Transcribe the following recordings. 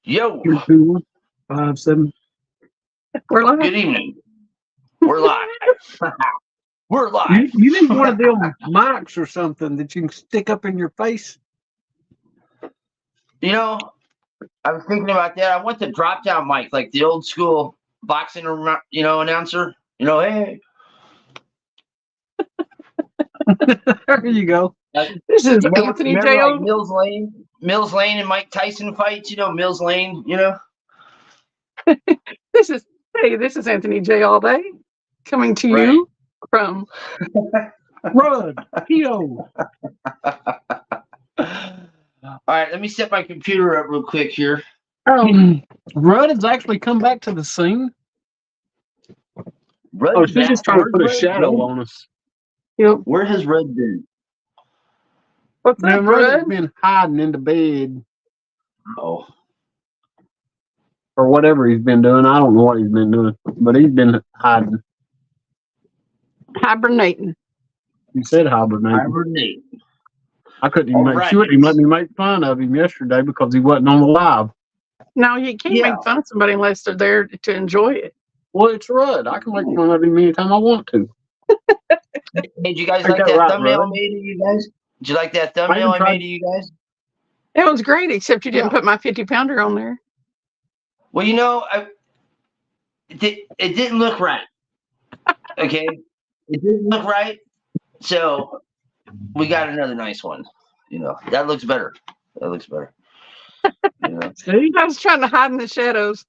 Yo, 221-57. We're live. good evening. We're live. We're live. You need one of them mics or something that you can stick up in your face. You know, I was thinking about that. I want the drop down mic, like the old school boxing, announcer. Hey. There you go. This is Remember, Anthony remember J.O. like Mills Lane and Mike Tyson fights. Mills Lane. This is Anthony J. All Day coming to you from Run, Keto. All right, let me set my computer up real quick here. Rudd has actually come back to the scene. Rudd's she's just trying to put a shadow on us. Yep. Where has Rudd been? What's Now, up, Rudd has Rudd? been hiding in the bed Oh, or whatever he's been doing. I don't know what he's been doing, but he's been hiding. Hibernating. He said hibernating. hibernate. I couldn't even All right. she wouldn't even let me make fun of him yesterday because he wasn't on the live. No, you can't Yeah. make fun of somebody unless they're there to enjoy it. Well, it's Rudd. I can make fun of him anytime I want to. Hey, did you guys Ain't like that that right, thumbnail I Rudd? made of you guys? Did you like that thumbnail I tried- made of you guys? It was great, except you didn't Yeah. put my 50-pounder on there. Well, it didn't look right. Okay, it didn't look right. So we got another nice one. That looks better. That looks better. See? I was trying to hide in the shadows.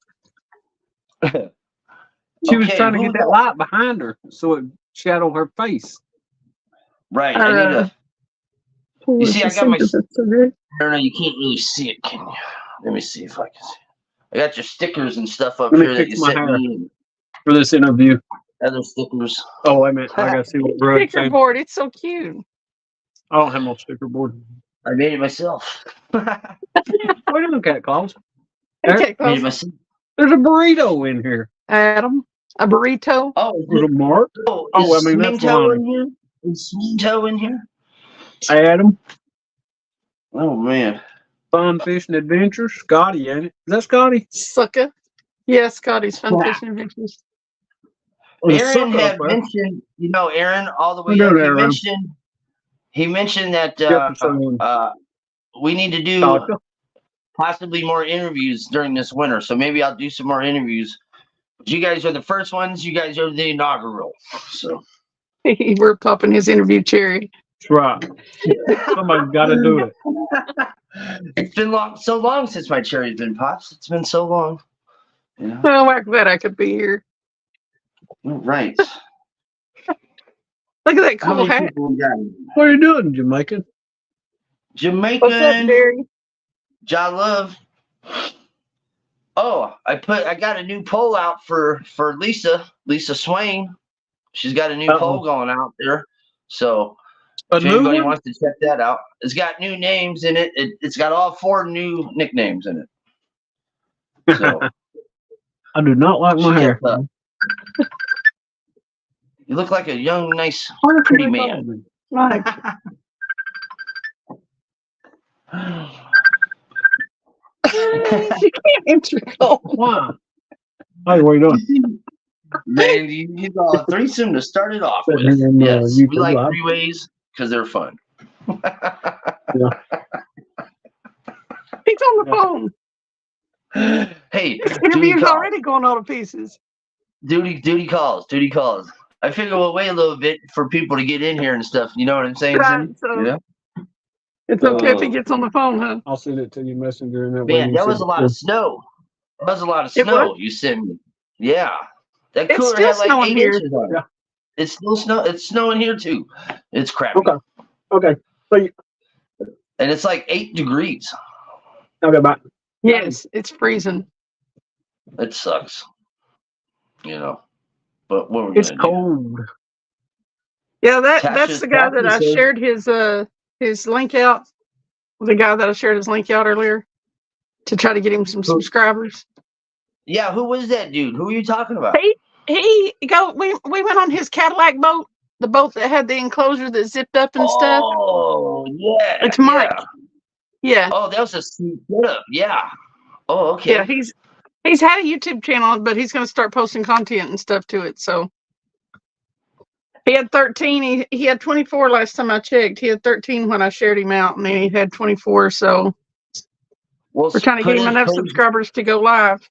She was Okay, trying to who get that light behind her so it shadowed her face. Right. I need to. Who You was see, the I got my- singer that's so good? I don't know. You can't really see it, can you? Let me see if I can see. I got your stickers and stuff up Let me here that fix you my sent hair. me, and For this interview. other stickers. Oh, wait a minute. I got to see what Rudd Sticker said. board. It's so cute. I don't have no sticker board. I made it myself. What are you looking at, Klaus? Okay, Made it close. myself. There's a burrito in here. Adam, a burrito. Oh, There's a mark. oh, Oh, is I mean, that's Sminto Lonnie. in here? Is Sminto in here? Adam. Oh man. Fun Fishing Adventures. Scotty, ain't it? Is that Scotty? Sucker. Yes, Scotty's Fun Yeah. Fishing Adventures. There's a Aaron sucker up had there. mentioned, Aaron all the way We're up. doing that, Aaron. He mentioned that Jefferson. we need to do Gotcha. possibly more interviews during this winter. So maybe I'll do some more interviews. But you guys are the first ones. You guys are the inaugural. So We're popping his interview cherry. That's right. Somebody's got to do it. it's been so long since my cherry's been popped. It's been so long. Yeah. Well, after that, I could be here. Right. Look at that How cool many hat. people we got? What are you doing, Jamaican? Jamaican. What's up, Jerry? Ja Love. Oh, I got a new poll out for Lisa Swain. She's got a new poll going out there. So A if new anybody one? wants to check that out, it's got new names in it. It's got all 4 new nicknames in it. So I do not like my she hair. kept up. You look like a young, nice, pretty man. Right. You can't answer call. Why? Hey, what are you doing? Man, you got a threesome to start it off with. And, Yes, you we like live. 3-ways because they're fun. He's on the phone. Hey, This duty interview's calls. already going all to pieces. Duty calls. I figure we'll wait a little bit for people to get in here and stuff. You know what I'm saying? Right, Sim? so- Yeah. It's okay if he gets on the phone, huh? I'll send it to you, Messenger. And that way Man, you that can was see a lot of snow. That was a lot of It snow was? you sent me. Yeah. That It's cooler still had like snowing 8 here. inches on it. Yeah. It's still snow. It's snowing here too. It's crappy. Okay. So And it's like 8 degrees. okay, bye. Yes, it's freezing. It sucks. But what we're It's gonna do. cold. Yeah, that's Tasha's the guy that I says- shared his link out. The guy that I shared his link out earlier to try to get him some subscribers. Yeah, who was that dude? Who are you talking about? We went on his Cadillac boat, the boat that had the enclosure that zipped up and stuff. Oh, yeah. It's Mike. yeah. Yeah. Oh, that was a sweet setup. Yeah. Oh, okay. Yeah, he's had a YouTube channel, but he's going to start posting content and stuff to it. So he had 13. He had 24 last time I checked. He had 13 when I shared him out, and then he had 24. So Well, we're trying to get him enough subscribers to go live.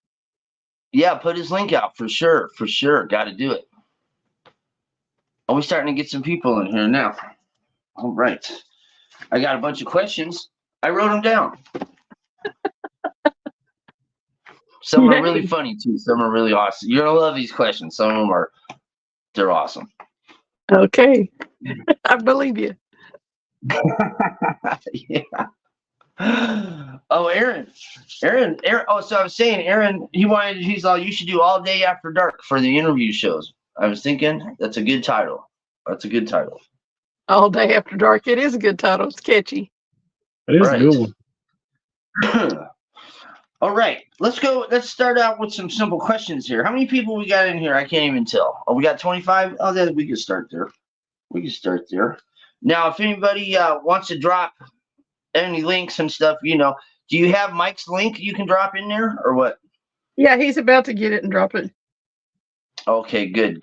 Yeah, put his link out for sure. For sure. Got to do it. Oh, we're starting to get some people in here now. All right. I got a bunch of questions. I wrote them down. Some are really funny too. Some are really awesome. You're gonna love these questions. Some of them they're awesome. Okay. I believe you. Yeah. Oh, Aaron. Oh, so I was saying, Aaron, he's all, you should do all day after dark for the interview shows. I was thinking that's a good title. All Day After Dark. It is a good title. It's catchy. It is a good one. All right, let's go. Let's start out with some simple questions here. How many people we got in here? I can't even tell. Oh, we got 25. Oh, then we can start there. Now, if anybody wants to drop any links and stuff, do you have Mike's link you can drop in there or what? Yeah, he's about to get it and drop it. Okay, good.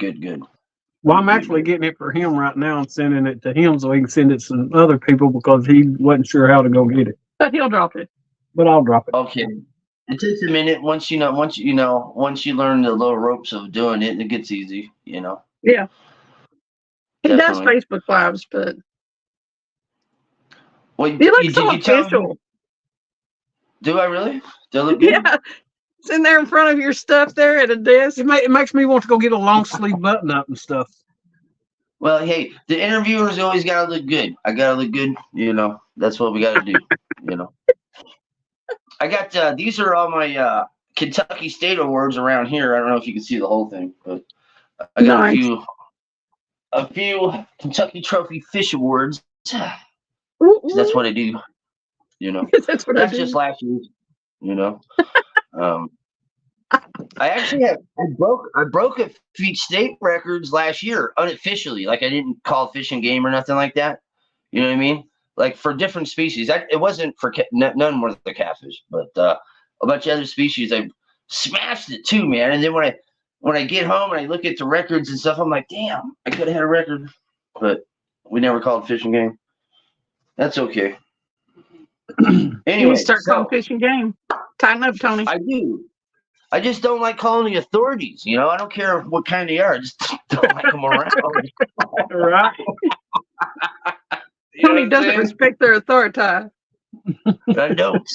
Well, I'm actually getting it for him right now and sending it to him so he can send it to some other people because he wasn't sure how to go get it. But he'll drop it. But I'll drop it. Okay. It takes a minute. Once you learn the little ropes of doing it, it gets easy. Yeah. He does Facebook Lives, but well, he looks so official. Do I really? Do I look good? Yeah. Sitting there in front of your stuff there at a desk. It makes me want to go get a long sleeve button up and stuff. Well, hey, the interviewers always gotta look good. I gotta look good. That's what we gotta do. I got these are all my Kentucky State awards around here. I don't know if you can see the whole thing, but I got a few Kentucky Trophy Fish Awards. That's what I do. That's just last year. I actually I broke a few state records last year unofficially. Like I didn't call Fish and Game or nothing like that. You know what I mean? Like for different species. It wasn't for none more than the catfish, but a bunch of other species. I smashed it too, man. And then when I get home and I look at the records and stuff, I'm like, damn, I could have had a record, but we never called Fish and Game. That's okay. Anyway, you start calling Fish and Game. Tighten up, Tony. I do. I just don't like calling the authorities. I don't care what kind they are. I just don't like them around. Right. Tony doesn't respect their authority. I don't.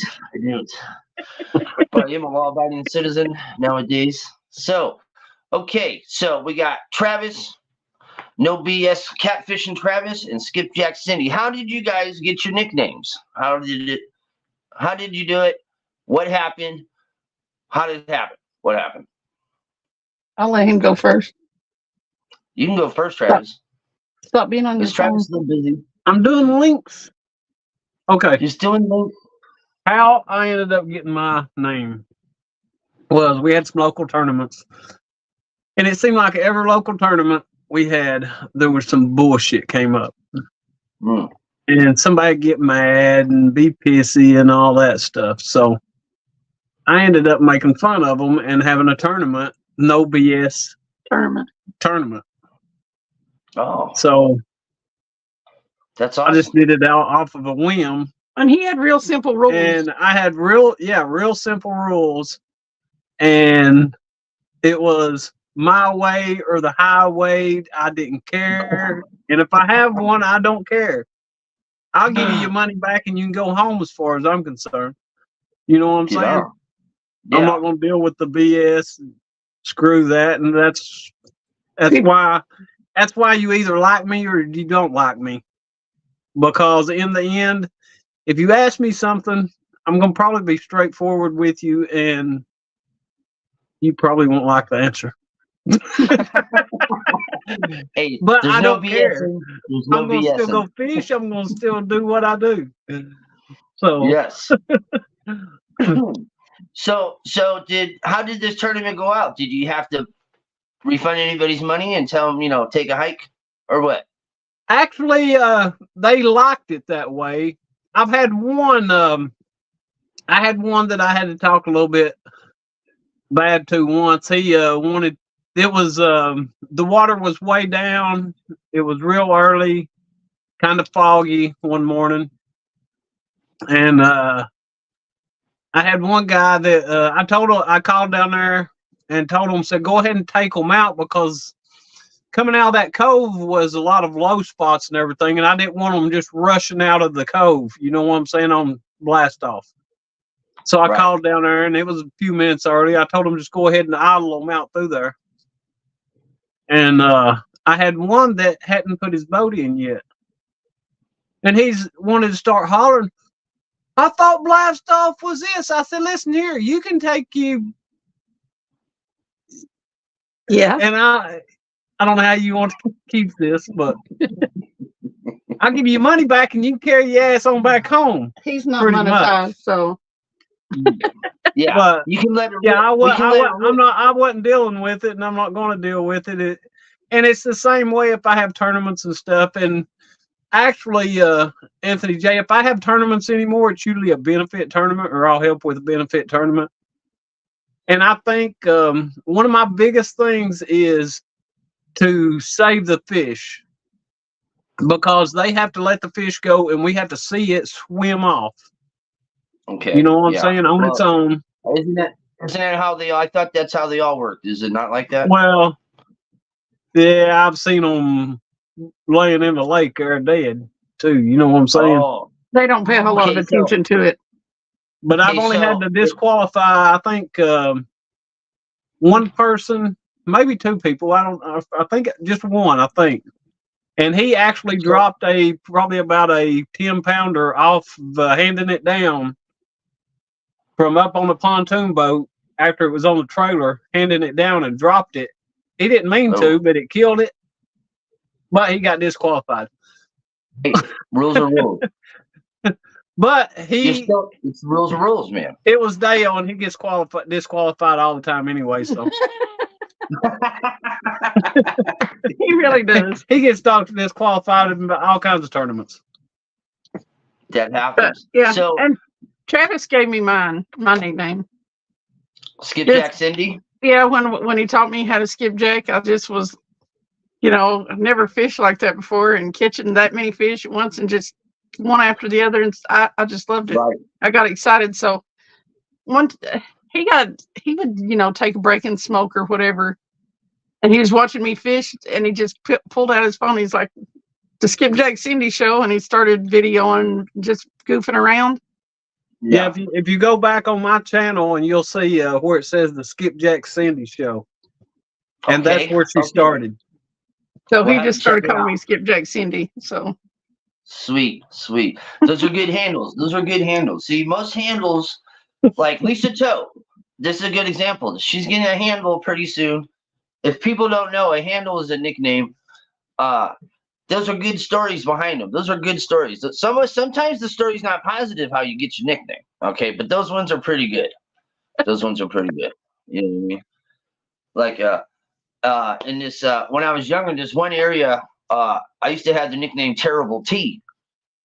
But I am a law-abiding citizen nowadays. So, okay. So we got Travis, No BS Catfishing Travis, and Skipjack Cindy. How did you guys get your nicknames? How did you do it? What happened? How did it happen? What happened? I'll let him go first. You can go first, Travis. Stop being on your phone. Is Travis still busy? I'm doing links. Okay. You're still in links? How I ended up getting my name was we had some local tournaments. And it seemed like every local tournament we had, there was some bullshit came up. Mm. And somebody get mad and be pissy and all that stuff. So I ended up making fun of them and having a tournament, No BS tournament. Oh. So that's awesome. I just did it out off of a whim. And he had real simple rules. And I had real simple rules. And it was my way or the highway. I didn't care. And if I have one, I don't care. I'll give you your money back and you can go home as far as I'm concerned. You know what I'm saying? Yeah. I'm not going to deal with the BS. Screw that. And that's why you either like me or you don't like me. Because in the end, if you ask me something, I'm going to probably be straightforward with you and you probably won't like the answer. Hey, but I don't care. I'm going to still go fish. I'm going to still do what I do. So yes. So how did this tournament go out? Did you have to refund anybody's money and tell them, take a hike or what? Actually, they liked it that way. I've had one I had one that I had to talk a little bit bad to once. He wanted. It was the water was way down. It was real early, kind of foggy one morning, and I had one guy that I called down there and told him, said, go ahead and take them out, because coming out of that cove was a lot of low spots and everything, and I didn't want them just rushing out of the cove. You know what I'm saying? On blast off. So I called down there, and it was a few minutes early. I told him just go ahead and idle them out through there. And I had one that hadn't put his boat in yet, and he's wanted to start hollering. I thought blast off was this. I said, listen here, you can take you. Yeah. And I don't know how you want to keep this, but I'll give you your money back, and you can carry your ass on back home. He's not monetized, so. Yeah, but you can let it. Yeah, I wasn't dealing with it, and I'm not going to deal with it. And it's the same way if I have tournaments and stuff. And actually, Anthony J, if I have tournaments anymore, it's usually a benefit tournament, or I'll help with a benefit tournament. And I think one of my biggest things is to save the fish, because they have to let the fish go, and we have to see it swim off. Okay. You know what I'm saying? On its own. Isn't that how they? I thought that's how they all worked. Is it not like that? Well, yeah, I've seen them laying in the lake there dead too. You know what I'm saying? Oh, they don't pay a whole lot of attention to it. But I've only had to disqualify, I think, one person, maybe two people. I think just one. I think, and he actually dropped probably about a 10-pounder off handing it down from up on the pontoon boat after it was on the trailer, handing it down, and dropped it. He didn't mean to, but it killed it. But he got disqualified. Hey, rules are rules. But it's rules are rules, man. It was Dale, and he gets disqualified all the time anyway. So he really does. He gets disqualified in all kinds of tournaments. That happens. Yeah. So, and Travis gave me my nickname. Skipjack Cindy? Yeah, when he taught me how to skipjack, I just was, I've never fished like that before, and catching that many fish at once and just one after the other, and I just loved it. Right. I got excited. So he would, take a break and smoke or whatever, and he was watching me fish, and he just pulled out his phone. He's like, the Skipjack Cindy show, and he started videoing, just goofing around. Yeah, if you go back on my channel, and you'll see where it says the Skipjack Cindy show, and that's where she started. So he just started calling me Skipjack Cindy. So sweet. Those are good handles. See, most handles, like Lisa Toe, this is a good example. She's getting a handle pretty soon. If people don't know, a handle is a nickname. Those are good stories behind them. Those are good stories. Sometimes the story's not positive how you get your nickname. Okay, but those ones are pretty good. You know what I mean? Like in this when I was younger, in this one area, I used to have the nickname Terrible T.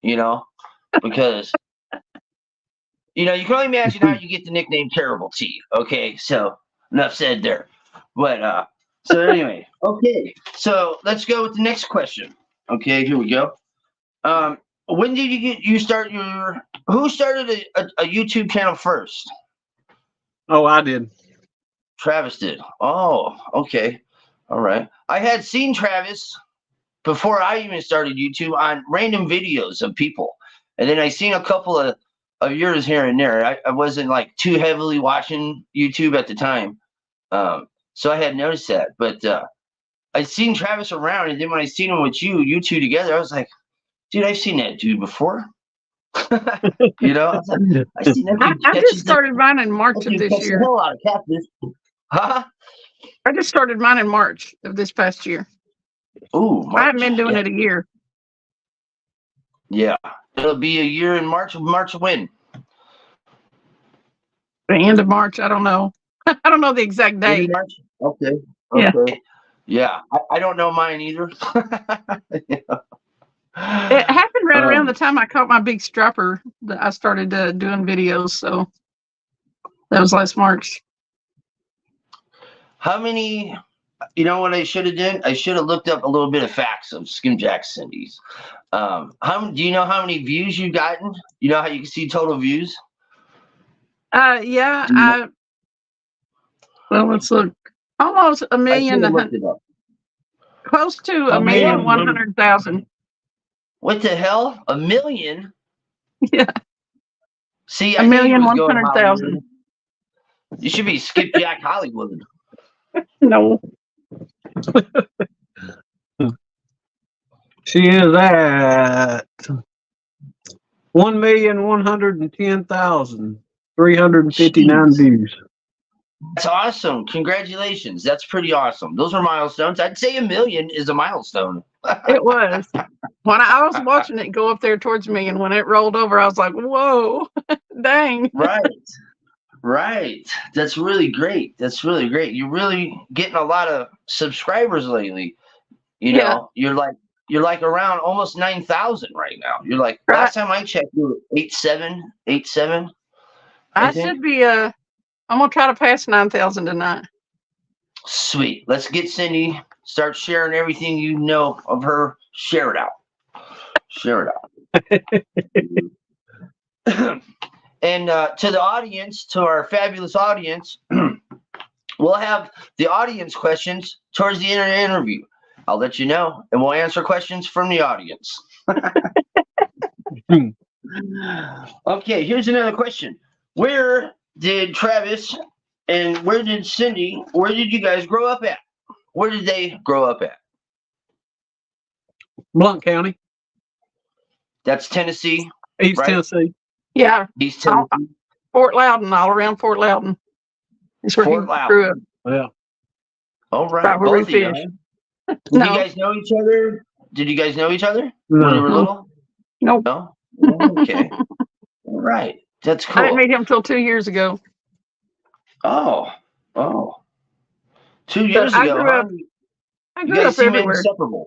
Because you can only imagine how you get the nickname Terrible T. Okay, so enough said there. But so anyway, okay. So let's go with the next question. Okay, here we go. When did you start who started a YouTube channel first? Oh, I did. Travis did. Oh, okay. All right. I had seen Travis before I even started YouTube on random videos of people. And then I seen a couple of yours here and there. I wasn't like too heavily watching YouTube at the time. So I had noticed that. But I'd seen Travis around, and then when I seen him with you two together, I was like, dude, I've seen that dude before. I seen that dude. I just started mine in March of this year. A whole lot of catfish. Huh? I just started mine in March of this past year. Ooh, I haven't been doing it a year. Yeah, it'll be a year in March. March when? The end of March. I don't know. I don't know the exact date. March? Okay. Yeah. I don't know mine either. It happened happened right around the time I caught my big striper that I started doing videos. So that was last March. How many? You know what I should have done? I should have looked up a little bit of facts of Skipjack Cindy's. Do you know how many views you've gotten? You know how you can see total views? Yeah. Well, let's look. Almost a million. Close to 1,100,000. What the hell? 1 million? Yeah. See, I knew you was going 1,100,000. You should be Skipjack Hollywood. No. She is at 1,110,359 views. That's awesome. Congratulations. That's pretty awesome. Those are milestones. I'd say 1 million is a milestone. It was. When I was watching it go up there towards me, and when it rolled over, I was like, whoa, dang. Right. That's really great. You're really getting a lot of subscribers lately. You know, you're like around almost 9,000 right now. You're like, last time I checked, you were 87. I should be, I'm going to try to pass 9,000 tonight. Sweet. Let's get Cindy. Start sharing everything you know of her. Share it out. And to the audience, to our fabulous audience, we'll have the audience questions towards the end of the interview. I'll let you know, and we'll answer questions from the audience. Okay, here's another question. Where did Travis and where did you guys grow up at? Where did they grow up at? Blount County. That's Tennessee. East Tennessee. Yeah. East Tennessee. Fort Loudon, all around Fort Loudon. That's where Fort he Loudon. grew up. Yeah. All right. Right where we fish. Did you guys know each other? When you were little? Nope. No? Okay. All right. That's cool. I didn't meet him until 2 years ago. Oh. 2 years ago, huh? I grew up everywhere. Inseparable.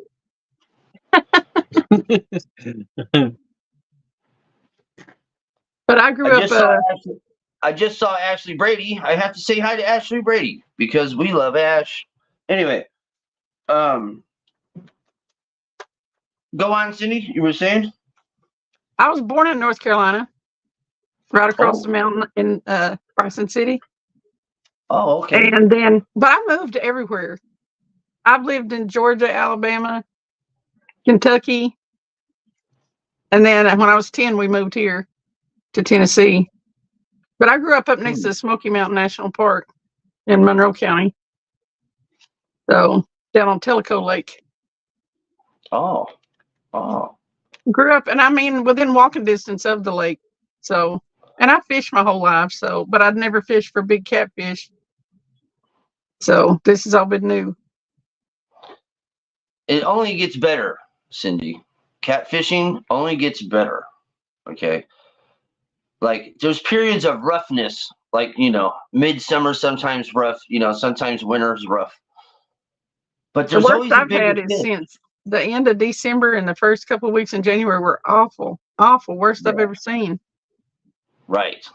But I grew up. I just saw Ashley Brady. I have to say hi to Ashley Brady because we love Ash. Anyway, go on, Cindy. You were saying? I was born in North Carolina, right across the mountain in Bryson City. Oh, okay. But I moved everywhere. I've lived in Georgia, Alabama, Kentucky, and then when I was 10, we moved here to Tennessee. But I grew up next to the Smoky Mountain National Park in Monroe County. So down on Tellico Lake. Oh. Grew up, and I mean within walking distance of the lake. So, and I fished my whole life. So, but I'd never fished for big catfish. So this has all been new. It only gets better, Cindy. Catfishing only gets better. Okay. Like there's periods of roughness, like, midsummer sometimes rough, sometimes winter's rough. But there's always a bigger I've had is since the end of December and the first couple of weeks in January were awful. Worst I've ever seen. Right.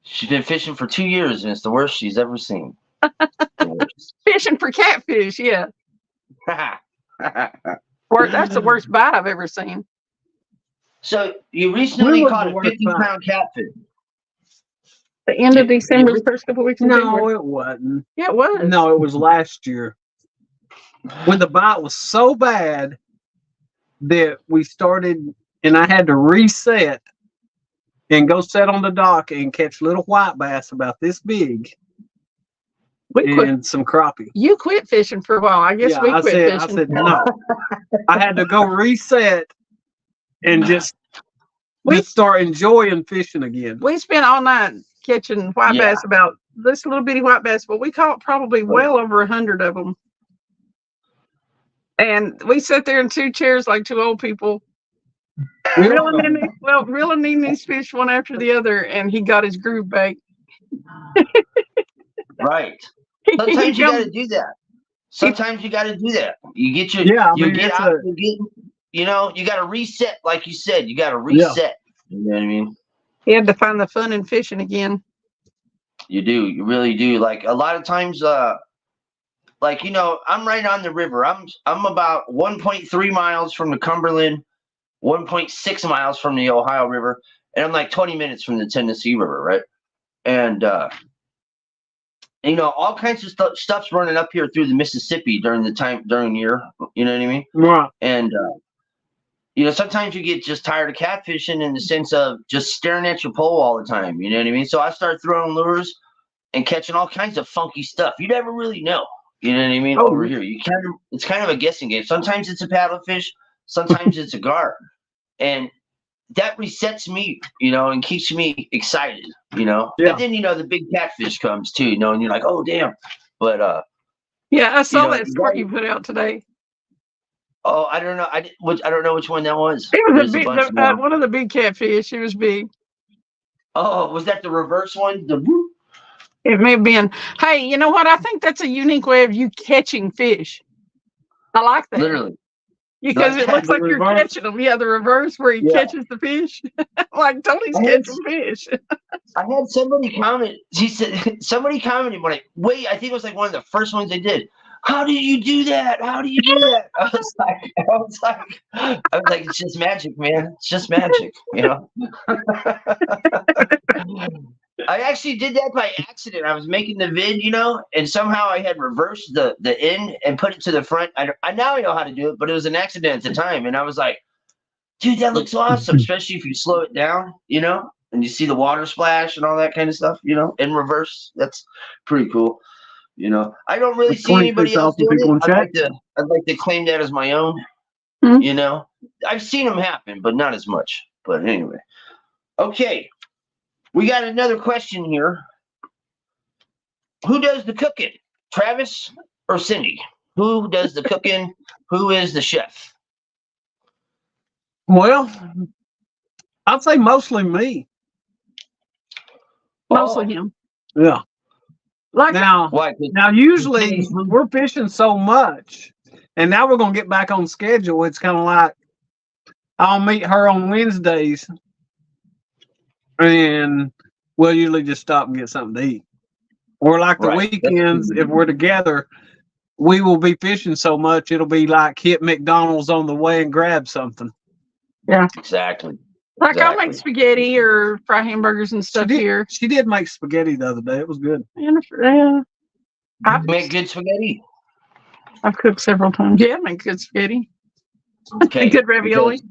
She's been fishing for 2 years and it's the worst she's ever seen. Fishing for catfish, yeah. That's the worst bite I've ever seen. So you recently caught a 50-pound catfish. The end of December, the first couple of weeks in January. No, it wasn't. Yeah, it was. No, it was last year. When the bite was so bad that we started, and I had to reset and go sit on the dock and catch little white bass about this big. And some crappie. You quit fishing for a while. I guess we quit fishing. I said no. I had to go reset and just start enjoying fishing again. We spent all night catching white bass, about this little bitty white bass, but we caught probably well over 100 of them. And we sat there in 2 chairs like 2 old people, reeling in these fish one after the other, and he got his groove back. Right. Sometimes you got to do that. You get your you got to reset, like you said. You got to reset. You know what I mean? You had to find the fun in fishing again. You do. You really do. Like a lot of times, like I'm right on the river. I'm about 1.3 miles from the Cumberland, 1.6 miles from the Ohio River, and I'm like 20 minutes from the Tennessee River, right? And all kinds of stuff's running up here through the Mississippi during year. You know what I mean? Right. And sometimes you get just tired of catfishing in the sense of just staring at your pole all the time. You know what I mean? So I start throwing lures and catching all kinds of funky stuff. You never really know. You know what I mean? Over here, it's kind of a guessing game. Sometimes it's a paddlefish, sometimes it's a gar, and that resets me, and keeps me excited. Yeah. And then the big catfish comes too, and you're like, oh damn. But yeah, I saw that sport you put out today. Oh, I don't know. I don't know which one that was. It was a big, one of the big catfish. It was big. Oh, was that the reverse one? The whoop? It may have been. Hey, you know what? I think that's a unique way of you catching fish. I like that. Literally. Because it looks like you're catching them. Yeah, the reverse where he catches the fish. Like Tony's catching fish. I had somebody comment. Somebody commented when I think it was like one of the first ones they did. How do you do that? How do you do that? I was like, it's just magic, man. It's just magic, I actually did that by accident. I was making the vid, and somehow I had reversed the end and put it to the front. I now know how to do it, but it was an accident at the time. And I was like, dude, that looks awesome, especially if you slow it down, and you see the water splash and all that kind of stuff, in reverse. That's pretty cool. I don't really see anybody else doing it. I'd like to claim that as my own. Mm-hmm. I've seen them happen, but not as much. But anyway, okay, we got another question here. Who does the cooking, Travis or Cindy? Who does the cooking? Who is the chef? Well, I'd say mostly me. Mostly him. Yeah. Like now, usually we're fishing so much, and now we're gonna get back on schedule. It's kind of like I'll meet her on Wednesdays, and we'll usually just stop and get something to eat. Or like the weekends, if we're together, we will be fishing so much it'll be like hit McDonald's on the way and grab something. Yeah, exactly. Like I'll make spaghetti or fry hamburgers and stuff here. She did make spaghetti the other day. It was good. I make good spaghetti. I've cooked several times. Yeah, I make good spaghetti. Okay. Good ravioli.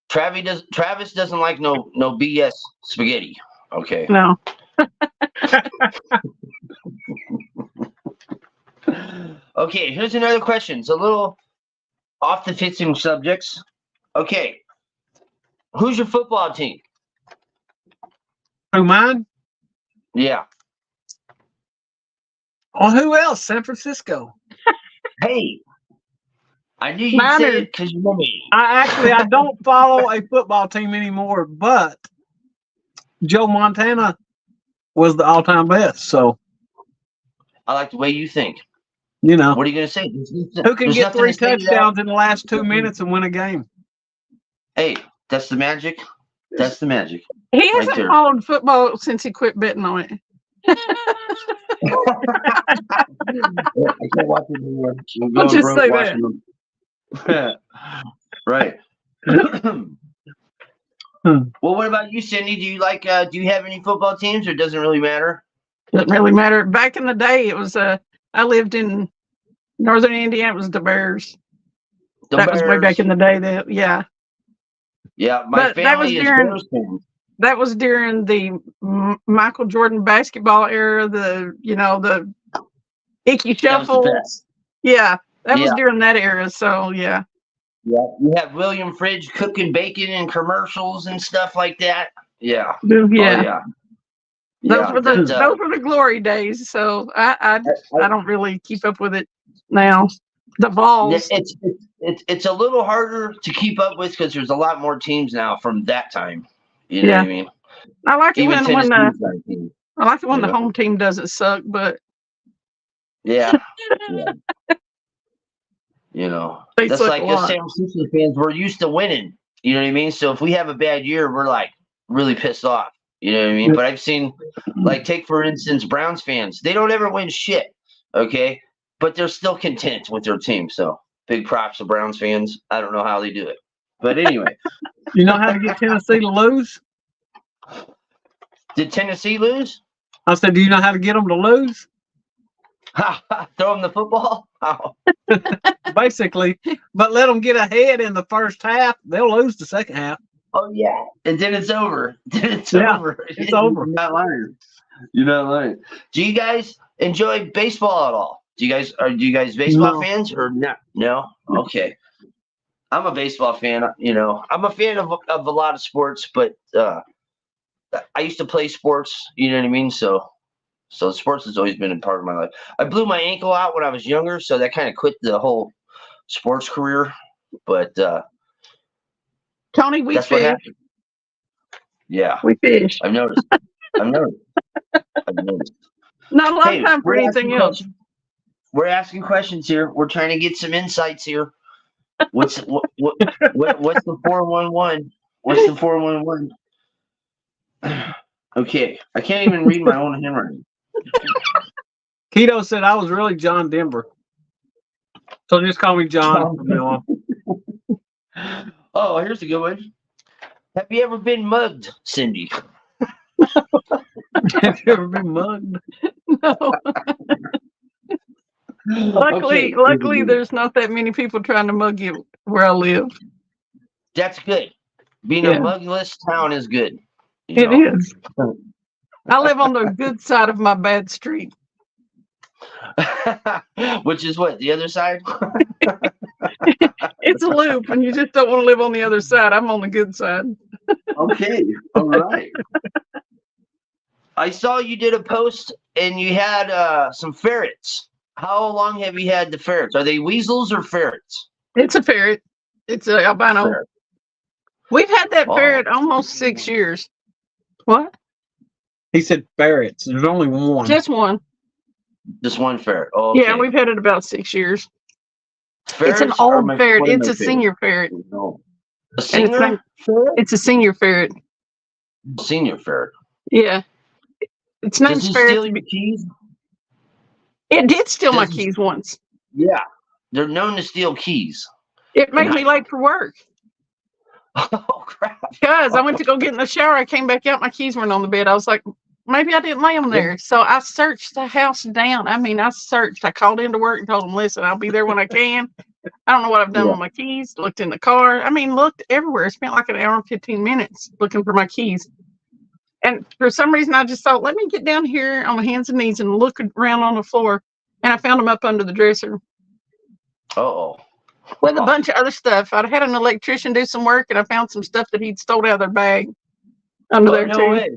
Travis doesn't like no BS spaghetti. Okay. No. Okay, here's another question. It's a little off the fishing subjects. Okay. Who's your football team? Who, mine? Yeah. Oh, who else? San Francisco. Hey, I knew you'd say it because you know me. I don't follow a football team anymore, but Joe Montana was the all-time best. So I like the way you think. What are you going to say? Who can get 3 touchdowns in the last 2 minutes and win a game? Hey, that's the magic. That's the magic. He hasn't followed football since he quit betting on it. I can't watch it anymore. I'll just say that. Right. Well, what about you, Cindy? Do you have any football teams, or doesn't really matter? Doesn't really matter. Back in the day, it was I lived in northern Indiana. It was the Bears. That was way back in the day. Yeah, my family is Bears fans. That was during the Michael Jordan basketball era. The Icky Shuffles. Yeah, that was during that era. So yeah. Yeah, you have William Fridge cooking bacon in commercials and stuff like that. Yeah. Yeah. Those were the glory days. So I don't really keep up with it now. The balls. It's a little harder to keep up with because there's a lot more teams now from that time. You know what I mean? I like it when the home team doesn't suck, but yeah. You know, They that's suck like a us lot. San Francisco fans. We're used to winning. You know what I mean? So if we have a bad year, we're like really pissed off. You know what I mean? But I've seen, like, take for instance, Browns fans. They don't ever win shit. Okay, but they're still content with their team. So big props to Browns fans. I don't know how they do it, but anyway. You know how to get Tennessee to lose? Did Tennessee lose? I said, do you know how to get them to lose? Throw them the football. Oh. Basically, but let them get ahead in the first half. They'll lose the second half. Oh yeah, and then it's over. Then it's Yeah, over. it's over. You're not lying. You're not lying. Do you guys enjoy baseball at all? Do you guys baseball No. fans or not? No. Okay. I'm a baseball fan. You know, I'm a fan of a lot of sports, but I used to play sports. You know what I mean? So sports has always been a part of my life. I blew my ankle out when I was younger, so that kind of quit the whole sports career. But Tony, we that's what fish. happened. Yeah, We fish. I've noticed. I've noticed. I've noticed. Not a lot Hey, of time for we're anything asking else. questions. We're asking questions here. We're trying to get some insights here. What's the 411? What's the 411? Okay, I can't even read my own handwriting. Keto said I was really John Denver. So just call me John from now on. Oh, here's a good one. Have you ever been mugged, Cindy? Have you ever been mugged? No. Luckily, Okay. there's not that many people trying to mug you where I live. That's good. Being Yeah. a mugless town is good. It is. I live on the good side of my bad street. Which is what, the other side? It's a loop, and you just don't want to live on the other side. I'm on the good side. Okay, all right. I saw you did a post and you had some ferrets. How long have you had the ferrets? Are they weasels or ferrets? It's a ferret. It's a albino. Ferret. We've had that Oh. ferret almost 6 years. What? He said ferrets. There's only one. Just one. Just one ferret. Oh, okay. Yeah, we've had it about 6 years. Ferrets It's an are old ferret. one of It's my a senior ferret. No. A And it's senior named- ferret? It's a senior ferret. Senior ferret. Yeah. It's named Does he ferret. steal your keys? It did steal my Does he- keys once. Yeah. They're known to steal keys. It made And me late for work. Oh, crap. Because I went to go get in the shower. I came back out. My keys weren't on the bed. I was like, maybe I didn't lay them there. So I searched the house down. I mean, I searched. I called into work and told them, listen, I'll be there when I can. I don't know what I've done with my keys. Looked in the car. I mean, looked everywhere. Spent like an hour and 15 minutes looking for my keys. And for some reason, I just thought, let me get down here on my hands and knees and look around on the floor. And I found them up under the dresser Uh-oh. with a bunch of other stuff. I'd had an electrician do some work, and I found some stuff that he'd stole out of their bag under there no too. way.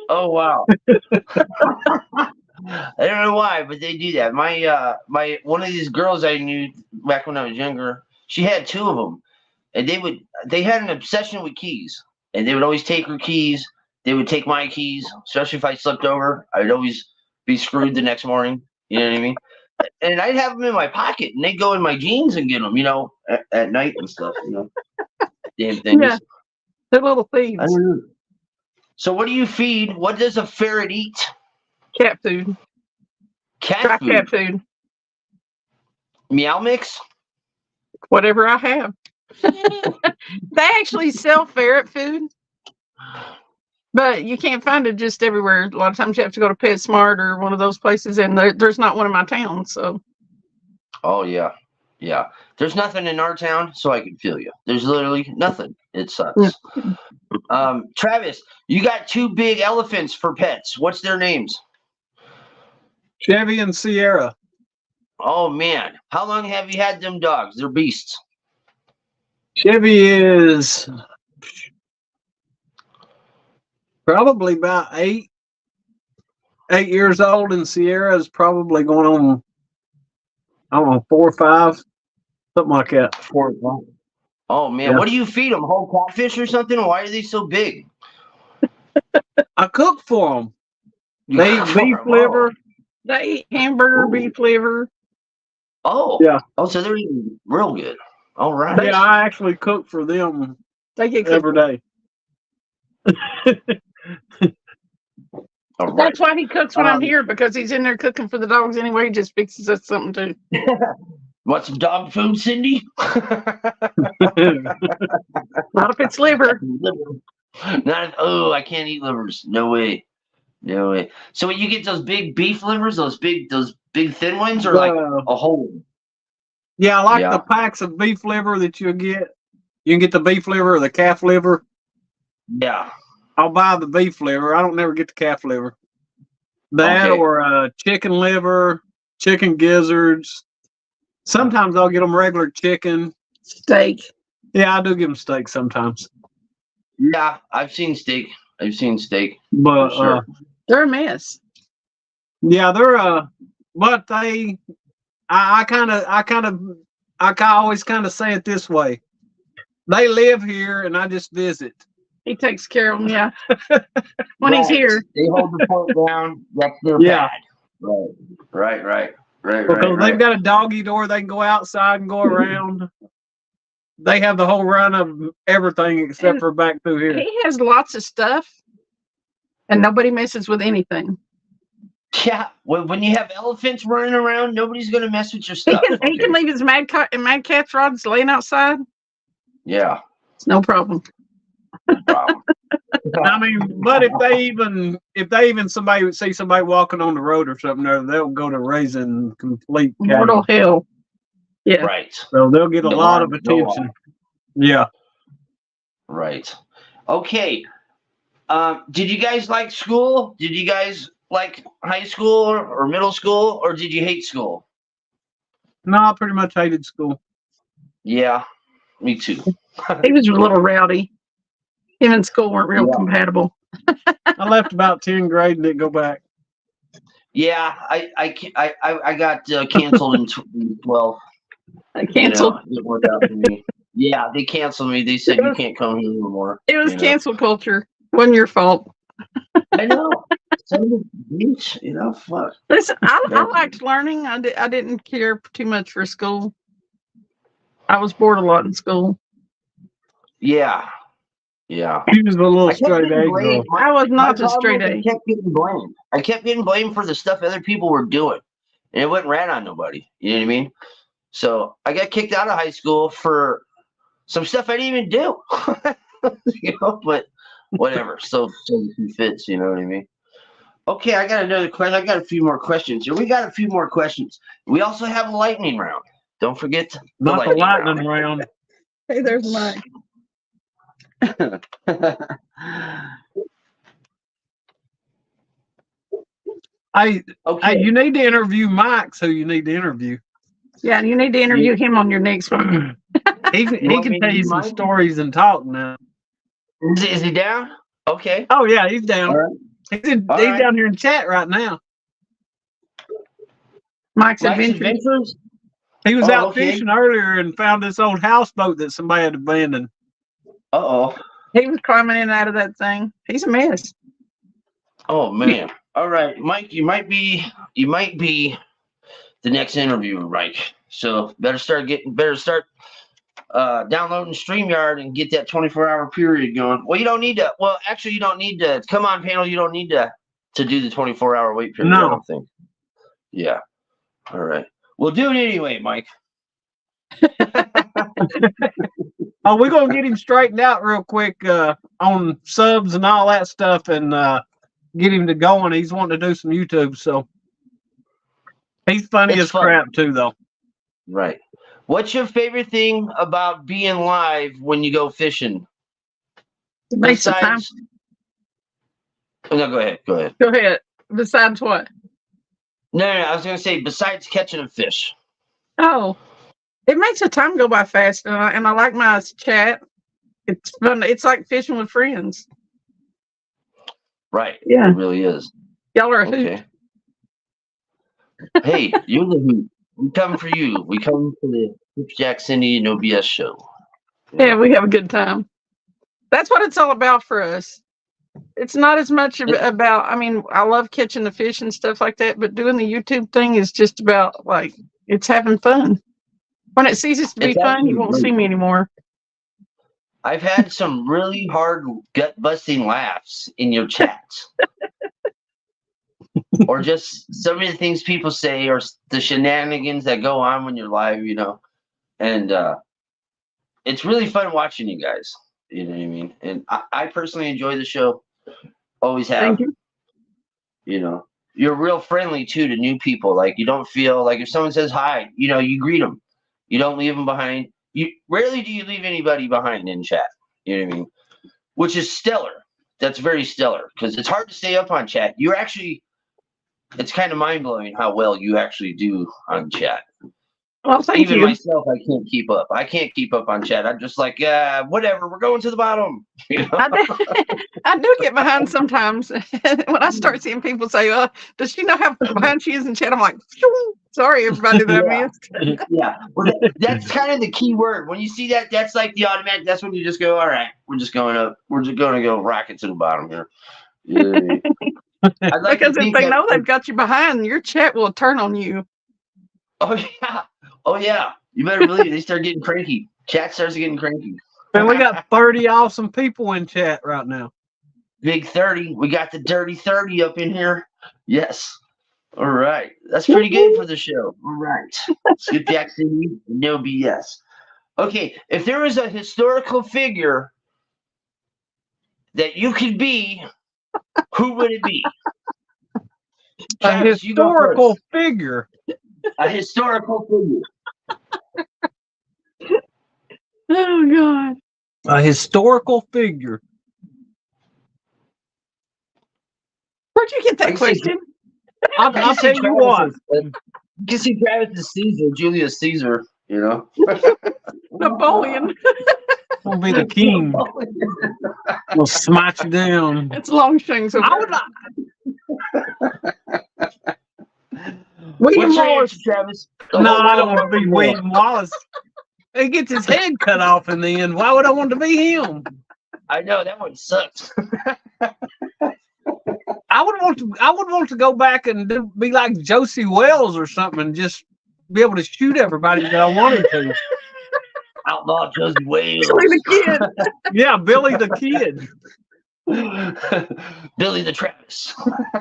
Oh, wow. I don't know why, but they do that. My one of these girls I knew back when I was younger, she had two of them, and they had an obsession with keys, and they would always take her keys. They would take my keys, especially if I slept over. I'd always be screwed the next morning. You know what I mean? And I'd have them in my pocket, and they'd go in my jeans and get them, at night and stuff. Damn things. Yeah, they're little thieves. I don't know. So what do you feed? What does a ferret eat? Cat food. Cat food. Cat food. Meow mix? Whatever I have. They actually sell ferret food, but you can't find it just everywhere. A lot of times you have to go to PetSmart or one of those places, and there's not one in my town. So. Oh, yeah. Yeah. There's nothing in our town, so I can feel you. There's literally nothing. It sucks. Travis, you got two big elephants for pets. What's their names? Chevy and Sierra. Oh, man. How long have you had them dogs? They're beasts. Chevy is probably about 8 years old, and Sierra is probably going on, I don't know, 4 or 5, something like that. 4 or 5. Oh, man. Yeah. What do you feed them? Whole catfish or something? Why are they so big? I cook for them. You They cook eat for beef 'em. liver. They eat hamburger, Ooh. beef liver. Oh, Yeah. Oh, so they're eating real good. All right. Yeah, I actually cook for them They get every day. All right. That's why he cooks when I'm here, because he's in there cooking for the dogs anyway. He just fixes us something too. Want some dog food, Cindy? Not if it's liver. Oh, I can't eat livers. No way. No way. So when you get those big beef livers, those big thin ones, or like a whole? Yeah, I like the packs of beef liver that you get. You can get the beef liver or the calf liver. Yeah. I'll buy the beef liver. I don't never get the calf liver. That Okay. or chicken liver, chicken gizzards. Sometimes I'll get them regular chicken. Steak. Yeah, I do give them steak sometimes. Yeah, I've seen steak. But sure. They're a mess. Yeah, they're but they I always kind of say it this way. They live here and I just visit. He takes care of them, yeah. When he's here. They hold the fort down. That's their Yeah. pad. Right. Because they've got a doggy door, they can go outside and go around. They have the whole run of everything except for back through here. He has lots of stuff, and nobody messes with anything. Yeah, when you have elephants running around, nobody's going to mess with your stuff. He can leave his mad cat's rods laying outside. Yeah, it's no problem. I mean, but if they even somebody see somebody walking on the road or something, they'll go to raising complete mortal hell. Yeah, right. So they'll get a lot of attention. Yeah, right. Okay. Did you guys like school? Did you guys like high school or middle school, or did you hate school? No, I pretty much hated school. Yeah, me too. He was a little rowdy. Him and school weren't real compatible. I left about 10th grade and didn't go back. Yeah, I got canceled in 2012. I canceled. It worked out for me. Yeah, they canceled me. They said you can't come here anymore. It was cancel culture. Wasn't your fault. I know. Beach, fuck. Listen, I liked learning. I didn't care too much for school. I was bored a lot in school. Yeah. He was a little straight A girl. I was not a straight A. I kept getting blamed. I kept getting blamed for the stuff other people were doing, and it wasn't rat on nobody. You know what I mean? So I got kicked out of high school for some stuff I didn't even do. But whatever. So it fits. You know what I mean? Okay, I got another question. I got a few more questions here. We got a few more questions. We also have a lightning round. Don't forget the lightning round. Hey, there's Mike. Hey, you need to interview Mike, so you need to interview. Yeah, you need to interview him on your next one. he can tell you some stories and talk now. Is he down? Okay. Oh yeah, he's down. Right. He's down here in chat right now. Mike's Adventures. He was out fishing earlier and found this old houseboat that somebody had abandoned. Uh-oh. He was climbing in and out of that thing. He's a mess. Oh man. All right, Mike, you might be the next interviewer, Mike. So better start downloading StreamYard and get that 24-hour period going. Well, you don't need to. Well, actually, you don't need to. Come on, panel. You don't need to do the 24-hour wait period. No. I don't think. Yeah. All right. We'll do it anyway, Mike. Oh, we're gonna get him straightened out real quick on subs and all that stuff, and get him to going. He's wanting to do some YouTube, so he's funny as crap too, though. Right. What's your favorite thing about being live when you go fishing? Besides, no, go ahead. Go ahead. Besides what? No, I was gonna say besides catching a fish. Oh, it makes the time go by fast, and I like my chat. It's fun. It's like fishing with friends. Right. Yeah. It really is. Y'all are a hoot. Hey, you're the hoot. We come for you. We come for the Skipjack, Cindy, No BS show. Yeah, we have a good time. That's what it's all about for us. It's not as much about, I mean, I love catching the fish and stuff like that, but doing the YouTube thing is just about like It's having fun. When it ceases to be It's fun, you actually won't great. see me anymore. I've had some really hard gut-busting laughs in your chats. Or just some of the things people say, or the shenanigans that go on when you're live, and it's really fun watching you guys. You know what I mean? And I personally enjoy the show. Always have. Thank you. You're real friendly too to new people. Like, you don't feel like if someone says hi, you greet them. You don't leave them behind. You rarely do you leave anybody behind in chat. You know what I mean? Which is stellar. That's very stellar, because it's hard to stay up on chat. It's kind of mind-blowing how well you actually do on chat. Well, thank Even you. myself, I can't keep up. I can't keep up on chat. I'm just like, whatever, we're going to the bottom. I do get behind sometimes. When I start seeing people say, does she know how behind she is in chat? I'm like, sorry, everybody that I missed. Yeah. Well, that's kind of the key word. When you see that, that's like the automatic. That's when you just go, all right, we're just going up. We're just going to go rocket to the bottom here. Yeah. Because if they know they've got you behind, your chat will turn on you. Oh yeah. You better believe it. They start getting cranky. Chat starts getting cranky. And we got 30 awesome people in chat right now. Big 30. We got the dirty 30 up in here. Yes. All right. That's pretty good for the show. All right. Skipjack City, no BS. Okay. If there was a historical figure that you could be, who would it be? Travis, historical figure. A historical figure. Oh, God. A historical figure. Where'd you get that question? I'll tell you what. You can see Travis as Caesar, Julius Caesar, Napoleon. I'll be the king. We'll smite you down. It's Longshanks. I would William Wallace. Travis? No, I don't want to be William Wallace. He gets his head cut off in the end. Why would I want to be him? I know that one sucks. I would want to go back and be like Josie Wells or something, and just be able to shoot everybody that I wanted to. Outlaw Josie Wells. Billy the Kid. Yeah, Billy the Kid. Billy the Travis.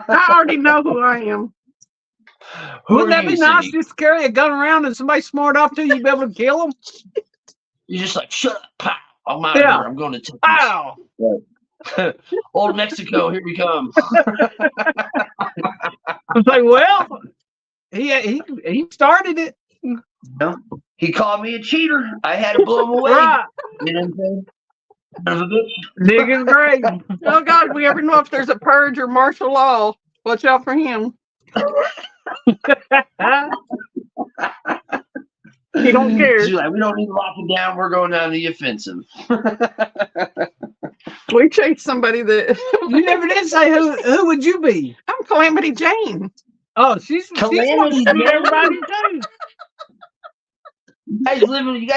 I already know who I am. Wouldn't that be nice just to carry a gun around and somebody smart off to you, be able to kill them? You're just like, shut up, pow. I'm out of here. I'm going to Texas. Pow. Old Mexico, here we come. I was like, well, he started it. No, he called me a cheater. I had to blow him away. Right. You know what I'm saying? Son of a bitch. Digging grave. Oh, God, if we ever know if there's a purge or martial law, watch out for him. He don't care. She's like, we don't need to lock him down. We're going down the offensive. We chased somebody that You never did say who would you be? I'm Calamity Jane. Oh, she's Calamity Jane. everybody too. You guys live in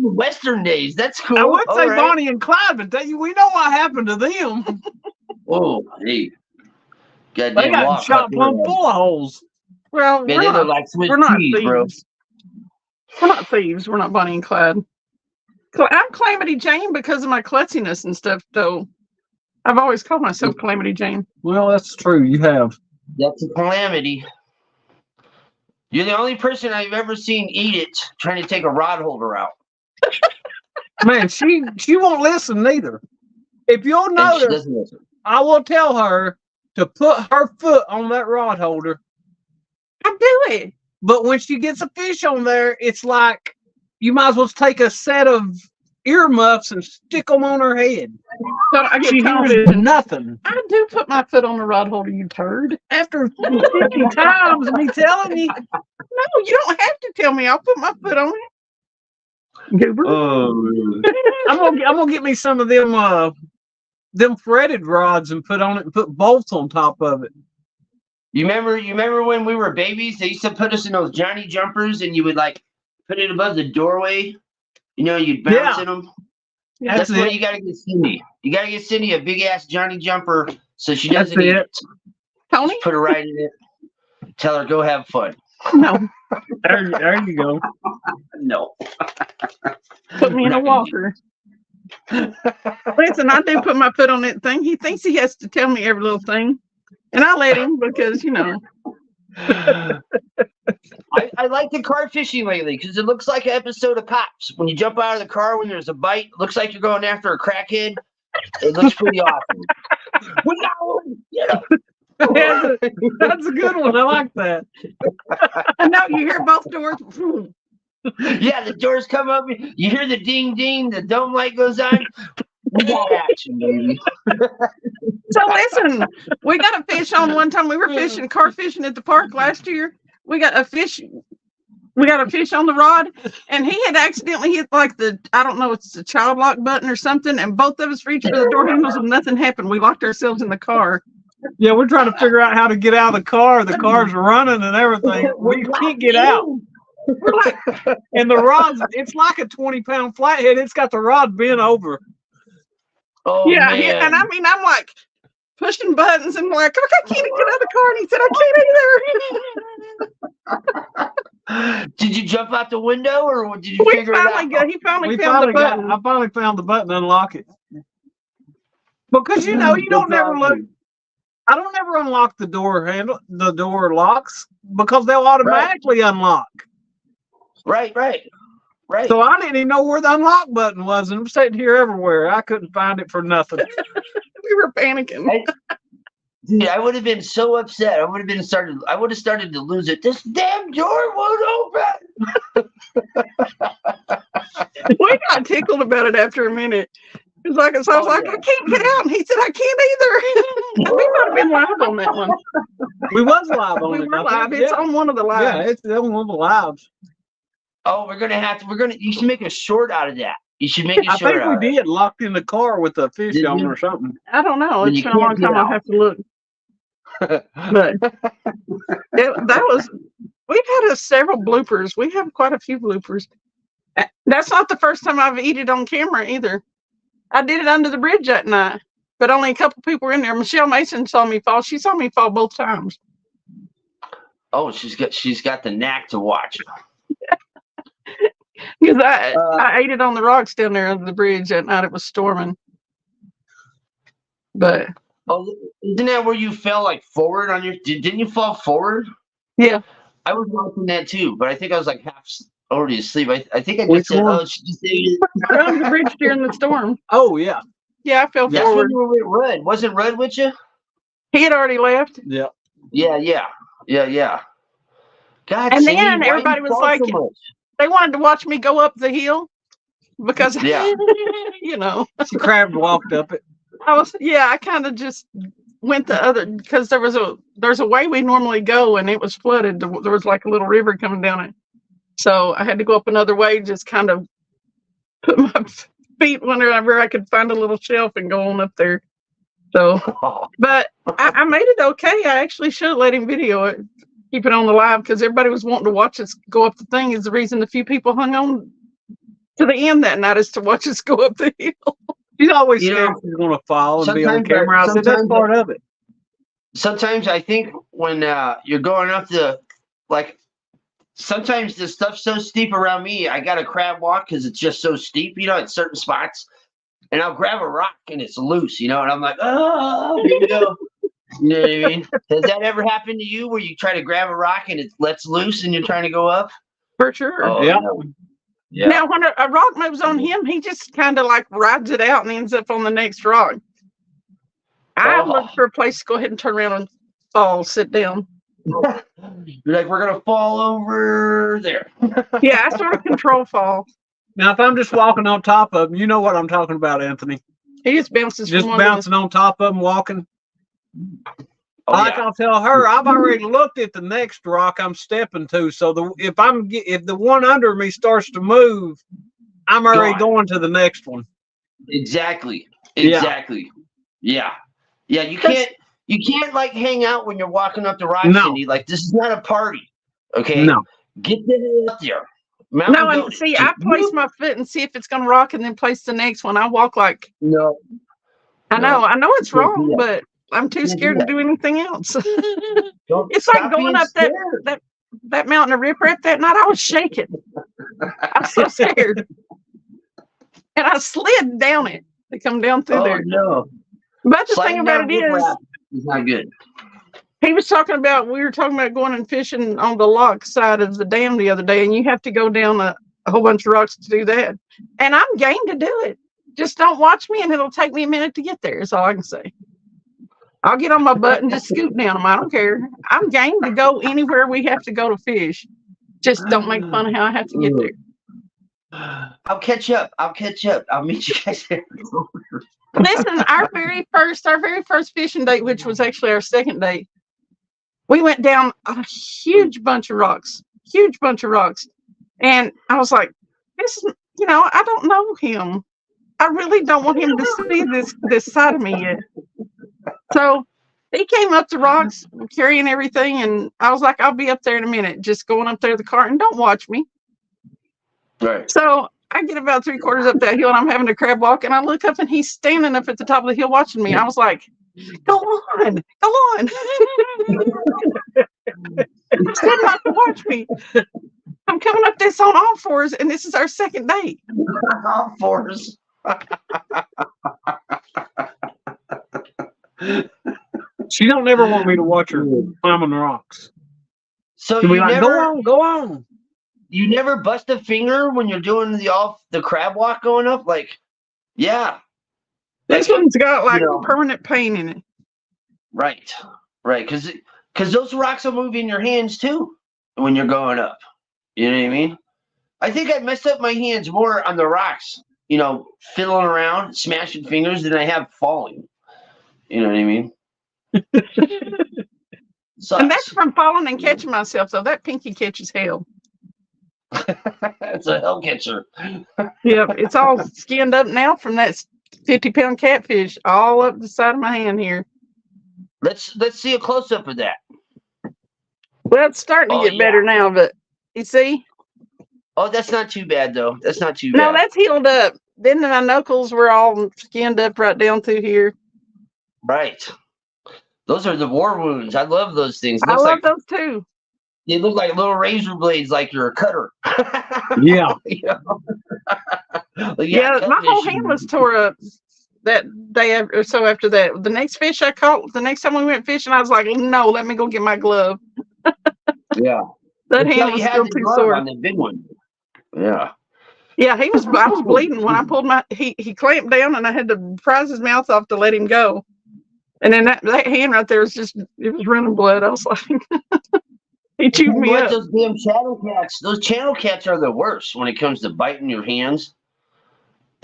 the Western days. That's cool. I would say All right. Bonnie and Clyde, but we know what happened to them. Oh, hey. They Goddamn got walk shot up plumb there. full of holes. Well, Man, they look like Swiss we're not cheese, thieves. bro. We're not thieves. We're not Bonnie and Clyde. I'm Calamity Jane because of my klutziness and stuff, though. I've always called myself Calamity Jane. Well, that's true. You have. That's a calamity. You're the only person I've ever seen eat it trying to take a rod holder out. Man, she won't listen neither. If you'll And she notice, doesn't listen. I will tell her to put her foot on that rod holder. I do it. But when she gets a fish on there, it's like you might as well take a set of earmuffs and stick them on her head. So I get She tunnel hears vision. nothing. I do put my foot on the rod holder, you turd. After 50 times me telling you. No, you don't have to tell me. I'll put my foot on it. Goober. Oh, I'm gonna get me some of them threaded rods and put on it and put bolts on top of it. You remember when we were babies? They used to put us in those Johnny jumpers, and you would like put it above the doorway. You'd bounce in them. That's where you gotta get Cindy. You gotta get Cindy a big ass Johnny jumper so she doesn't eat it. Tony? Just put her right in it. Tell her go have fun. No, There you go. No. put me in a walker. Listen, I do put my foot on that thing. He thinks he has to tell me every little thing, and I let him because I like the car fishing lately because it looks like an episode of Cops. When you jump out of the car when there's a bite, it looks like you're going after a crackhead. It looks pretty awesome. That's a good one. I like that. I know you hear both doors. Yeah, the doors come up. You hear the ding ding. The dome light goes on. We got action, baby. So listen, we got a fish on one time. We were fishing, car fishing at the park last year. We got a fish on the rod, and he had accidentally hit like I don't know, it's the child lock button or something, and both of us reached for the door handles and nothing happened. We locked ourselves in the car. Yeah, we're trying to figure out how to get out of the car. The car's running and everything. We can't get out. And the rod's, it's like a 20-pound flathead. It's got the rod bent over. Oh, yeah, man. and I mean, I'm like pushing buttons and like, I can't get out of the car. And he said, I can't either. Did you jump out the window or did you figure it out? He finally found the button. I finally found the button to unlock it. Because you don't never look. I don't ever unlock the door handle, the door locks, because they'll automatically unlock. Right. So I didn't even know where the unlock button was, and I'm sitting here everywhere. I couldn't find it for nothing. We were panicking. Dude, I would have been so upset. I would have started to lose it. This damn door won't open. We got tickled about it after a minute. It's like, so I was like, I can't get out. And he said, I can't either. We might have been live on that one. We was live on it. We were live. It's on one of the lives. Yeah, it's on one of the lives. Oh, you should make a short out of that. You should make a short. I think we did, locked in the car with a fish on or something. I don't know. It's been a long time. I'll have to look. But we've had several bloopers. We have quite a few bloopers. That's not the first time I've eaten it on camera either. I did it under the bridge that night, but only a couple people were in there. Michelle Mason saw me fall. She saw me fall both times. Oh, she's got the knack to watch. Because I ate it on the rocks down there under the bridge that night. It was storming. But isn't that where you fell like forward on your? Didn't you fall forward? Yeah, I was watching that too, but I think I was like half already asleep. I think I just said, "Oh, she just ate it." Around the bridge during the storm. Oh yeah. Yeah, I fell That's forward. when you were with Rudd. Wasn't Rudd with you? He had already left. Yeah. Yeah. God. And then everybody was like, they wanted to watch me go up the hill because, She crab walked up it. I kind of just went the other, because there's a way we normally go and it was flooded. There was like a little river coming down it. So I had to go up another way, just kind of put my feet whenever I could find a little shelf and go on up there. So, but I made it okay. I actually should let him video it, keep it on the live, because everybody was wanting to watch us go up the thing. Is the reason a few people hung on to the end that night, is to watch us go up the hill. She's always scared she's going to fall and be on camera. I said, that's part of it. Sometimes I think when you're going up sometimes the stuff's so steep around me, I got to crab walk because it's just so steep, at certain spots. And I'll grab a rock and it's loose, and I'm like, oh, here we go. You know what I mean? Has that ever happened to you where you try to grab a rock and it lets loose and you're trying to go up? For sure. Oh, yeah. Yeah. Now, when a rock moves on him, he just kind of like rides it out and ends up on the next rock. I look for a place to go ahead and turn around and fall, sit down. You're like, we're going to fall over there. Yeah, I sort of control fall. Now, if I'm just walking on top of them, you know what I'm talking about, Anthony. He just bounces. Just bouncing on top of them, walking. Oh, I'll tell her, I've already looked at the next rock I'm stepping to. So if the one under me starts to move, I'm already going to the next one. Exactly. Yeah. You can't like hang out when you're walking up the rock. No. Cindy. Like, this is not a party. Okay. No. Get the hell up there. And see, I place my foot and see if it's going to rock, and then place the next one. I walk like. No. I know it's wrong, but I'm too scared to do anything else. It's like going up that that mountain of riprap that night, I was shaking. I was so scared. And I slid down it to come down through there. No. But the Sliding thing about down it riprap is not good. we were talking about going and fishing on the lock side of the dam the other day, and you have to go down a whole bunch of rocks to do that. And I'm game to do it. Just don't watch me, and it'll take me a minute to get there, is all I can say. I'll get on my butt and just scoot down them. I don't care. I'm game to go anywhere we have to go to fish. Just don't make fun of how I have to get there. I'll catch up. I'll meet you guys there. Listen, our very first fishing date, which was actually our second date, we went down a huge bunch of rocks. And I was like, this is, I don't know him. I really don't want him to see this side of me yet. So he came up the rocks carrying everything, and I was like, I'll be up there in a minute, just going up there to the car, and don't watch me. Right. So I get about 3/4 up that hill, and I'm having a crab walk, and I look up, and he's standing up at the top of the hill watching me. I was like, go on. Said not to watch me. I'm coming up this on all fours, and this is our second date. All fours. She don't ever want me to watch her climbing the rocks. So She'll you be like, never go on. You never bust a finger when you're doing the crab walk going up? Like, yeah. This one's got like permanent pain in it. Right. Because those rocks will move in your hands too when you're going up. You know what I mean? I think I messed up my hands more on the rocks, fiddling around, smashing fingers than I have falling. You know what I mean? And that's from falling and catching myself, so that pinky catches hell. That's a hell catcher. Yep, it's all skinned up now from that 50-pound catfish all up the side of my hand here. Let's see a close up of that. Well, it's starting to get better now, but you see? Oh, that's not too bad though. That's not too bad. No, that's healed up. Then my knuckles were all skinned up right down through here. Right. Those are the war wounds. I love those things. I love those too. They look like little razor blades, like you're a cutter. Yeah. Yeah, my whole hand was tore up that day or so after that. The next fish I caught, the next time we went fishing, I was like, no, let me go get my glove. Yeah. That hand was still too sore. On the big one. Yeah. Yeah, I was bleeding when I pulled he clamped down, and I had to prise his mouth off to let him go. And then that hand right there it was running blood. I was like, he chewed me up. Those damn channel cats. Those channel cats are the worst when it comes to biting your hands.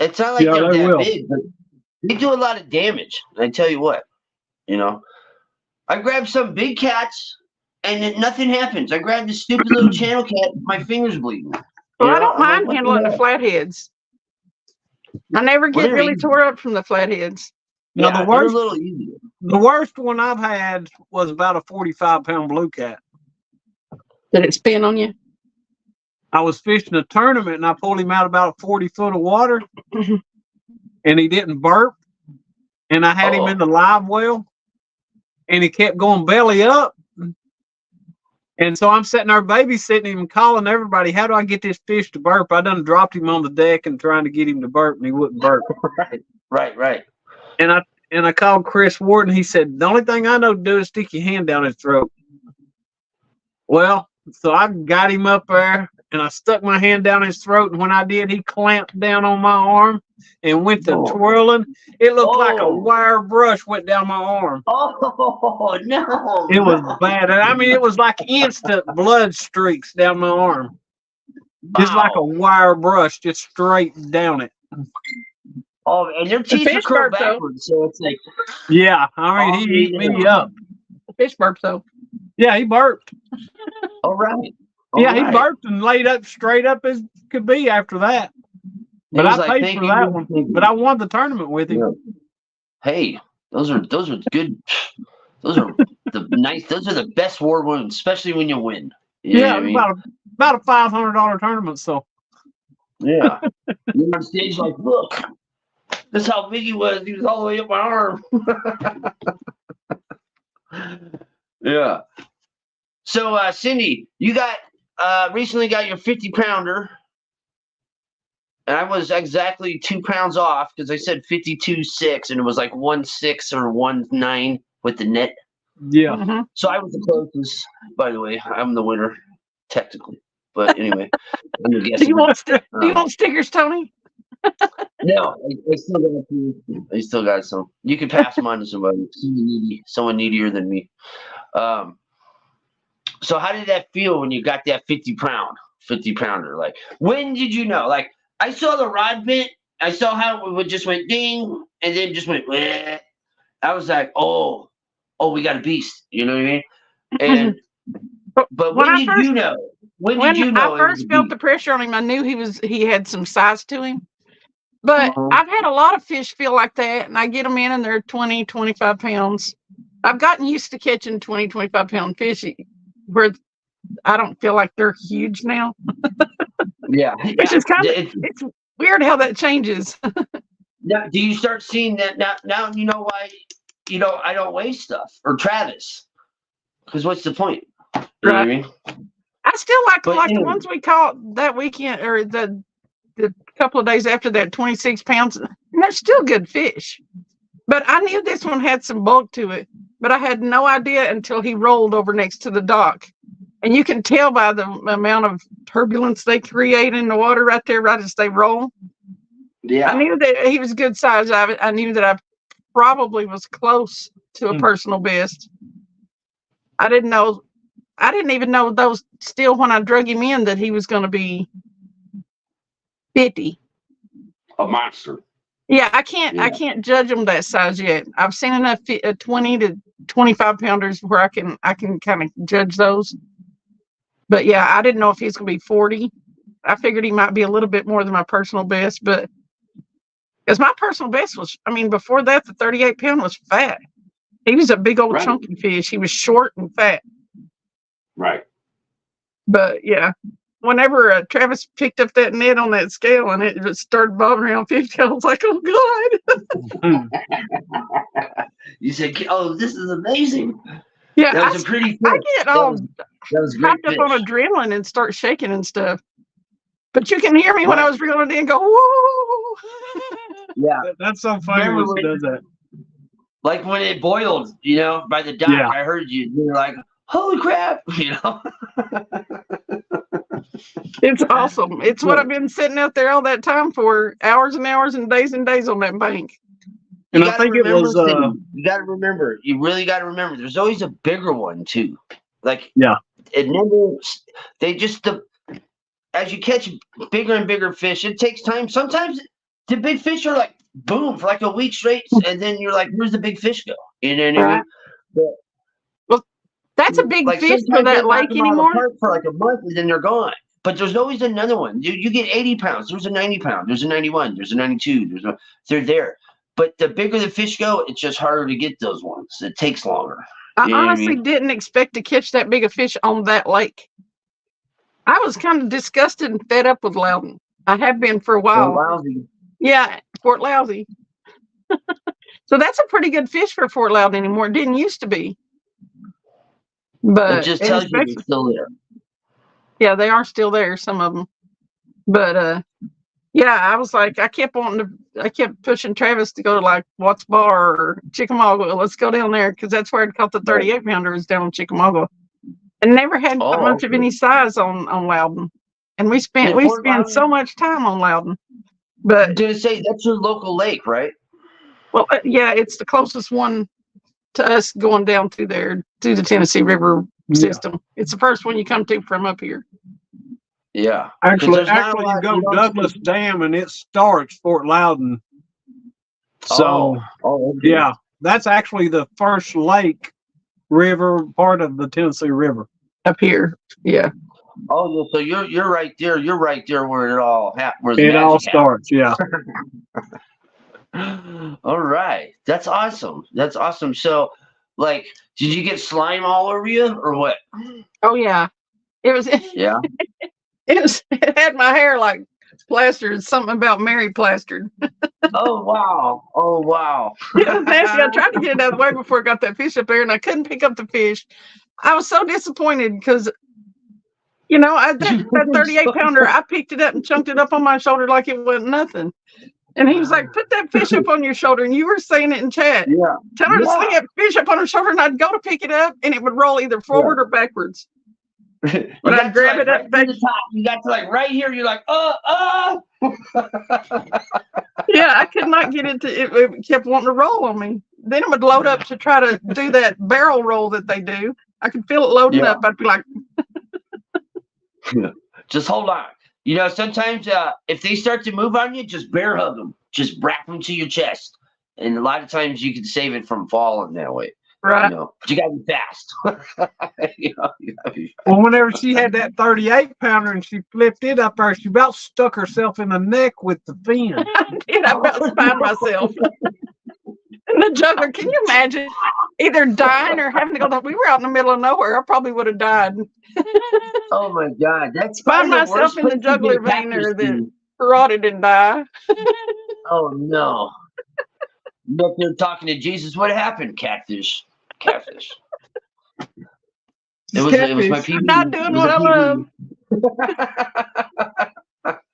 It's not like they're that big, but they do a lot of damage. I tell you what, I grabbed some big cats and nothing happens. I grabbed this stupid little channel cat, my fingers bleeding. Well, I don't mind handling the flatheads. I never get really tore up from the flatheads. No, yeah, they're a little easier. The worst one I've had was about a 45-pound blue cat. Did it spin on you? I was fishing a tournament, and I pulled him out about 40 foot of water, and he didn't burp, and I had him in the live well, and he kept going belly up. And so I'm sitting there babysitting him and calling everybody, how do I get this fish to burp? I done dropped him on the deck and trying to get him to burp, and he wouldn't burp. Right. And I called Chris Ward, and he said, the only thing I know to do is stick your hand down his throat. Well, so I got him up there, and I stuck my hand down his throat, and when I did, he clamped down on my arm and went to twirling. It looked like a wire brush went down my arm. Oh, no. It was bad. I mean, it was like instant blood streaks down my arm. Just like a wire brush, just straight down it. Oh, and their teeth are curled backwards, so it's like... Yeah, I mean, he ate me up. The fish burped, though. Yeah, he burped. All right. He burped and laid up straight up as could be after that. But I paid for that one. But I won the tournament with him. Yeah. Hey, those are good. Those are the best war wounds, especially when you win. You know what I mean? About a $500 tournament. So yeah, you're on stage like, look, this is how big he was. He was all the way up my arm. Yeah. So, Cindy, you got recently got your 50-pounder, and I was exactly 2 pounds off because I said 52.6, and it was like 1.6 or 1.9 with the net. Yeah. Mhm. So I was the closest. By the way, I'm the winner, technically. But anyway, I'm the Do guessing. you want stickers, Tony? No, I still got some. I still got some. You can pass them on to somebody, someone needier than me. So how did that feel when you got that 50-pounder? Like, when did you know? Like, I saw the rod bit. I saw how it would just went ding and then just went. Bleh. I was like, oh, we got a beast. You know what I mean? And but when did you know? When did you know I it was first a felt beast? the pressure on him, I knew he had some size to him. But Uh-huh. I've had a lot of fish feel like that, and I get them in and they're 20, 25 pounds. I've gotten used to catching 20, 25-pound fish where I don't feel like they're huge now. Yeah, Which is it's weird how that changes. Now, do you start seeing that now? Now you know why I don't weigh stuff, or Travis, because what's the point? You know what I mean? I still like But the anyway. ones we caught that weekend or the couple of days after that, 26 pounds, and they're still good fish. But I knew this one had some bulk to it, but I had no idea until he rolled over next to the dock. And you can tell by the amount of turbulence they create in the water right there, right as they roll. Yeah. I knew that he was good size. I knew that I probably was close to a personal best. I didn't even know those still when I drug him in that he was going to be 50. A monster. Yeah, I can't judge them that size yet. I've seen enough 20 to 25 pounders where I can kind of judge those. But yeah, I didn't know if he's going to be 40. I figured he might be a little bit more than my personal best, but because my personal best was, before that, the 38-pound was fat. He was a big old chunky fish. He was short and fat. Right. But yeah, whenever Travis picked up that net on that scale and it just started bobbing around 50, I was like, oh God. You said, oh, this is amazing. Yeah, that was a pretty fish. I get all that was great hyped up on adrenaline and start shaking and stuff. But you can hear me when I was reeling it in go, whoa. Yeah. That's so funny when it does that. Like when it boiled, by the dock, I heard you. You're like, holy crap, It's awesome. It's what I've been sitting out there all that time for, hours and hours and days on that bank. And I think it was you got to remember, you really got to remember, there's always a bigger one too. Like, it never, as you catch bigger and bigger fish, it takes time. Sometimes the big fish are like, boom, for like a week straight, and then you're like, where's the big fish go? You know what I mean? Well, that's a big fish for that lake anymore. For like a month, and then they're gone. But there's always another one. You get 80 pounds. There's a 90 pound. There's a 91. There's a 92. They're there. But the bigger the fish go, it's just harder to get those ones. It takes longer. I honestly didn't expect to catch that big a fish on that lake. I was kind of disgusted and fed up with Loudon. I have been for a while. Fort Lousy. Yeah, Fort Lousy. So that's a pretty good fish for Fort Loudon anymore. It didn't used to be. But it just tells you they're still there. Yeah, they are still there, some of them. But yeah, I was like, I kept pushing Travis to go to like Watts Bar or Chickamauga. Let's go down there because that's where I'd caught the 38-pounder is down in Chickamauga. And never had much of any size on Loudon. And we spent so much time on Loudon. But did it say that's your local lake, right? Well, yeah, it's the closest one to us going down through there to the Tennessee River system. It's the first one you come to from up here. Yeah. Actually, you go Douglas Dam and it starts Fort Loudon. So, yeah, that's actually the first lake river part of the Tennessee River up here. Yeah. Oh, so you're right there. You're right there where it all happens. It all starts. Yeah. All right. That's awesome. That's awesome. So, like, did you get slime all over you or what? Oh yeah. It was. Yeah. It had my hair like plastered. Something about Mary plastered. Oh wow. Oh wow. It was nasty. I tried to get it out of the way before I got that fish up there, and I couldn't pick up the fish. I was so disappointed because, you know, that 38 pounder, I picked it up and chunked it up on my shoulder like it wasn't nothing. And he was like, put that fish up on your shoulder. And you were saying it in chat. Yeah. Tell her to sling that fish up on her shoulder, and I'd go to pick it up, and it would roll either forward or backwards. But I'd grab it up right to the top. You got to like right here. You're like, Yeah, I could not get it to. It kept wanting to roll on me. Then it would load up to try to do that barrel roll that they do. I could feel it loading up. I'd be like, just hold on. You know, sometimes if they start to move on you, just bear hug them. Just wrap them to your chest. And a lot of times you can save it from falling that way. right. You know, but you got to be fast. You gotta be fast. Well, whenever she had that 38 pounder and she flipped it up there, she about stuck herself in the neck with the fin. And I about spined myself. And the juggler, can you imagine either dying or having to go? We were out in the middle of nowhere. I probably would have died. Oh my God, that's Find probably the myself worst in the place to juggler get vein or catfished the in. carotid and die. Oh no! Look, they're talking to Jesus. What happened, catfish? Catfish. It was my Catfish. PB. Not doing what I love.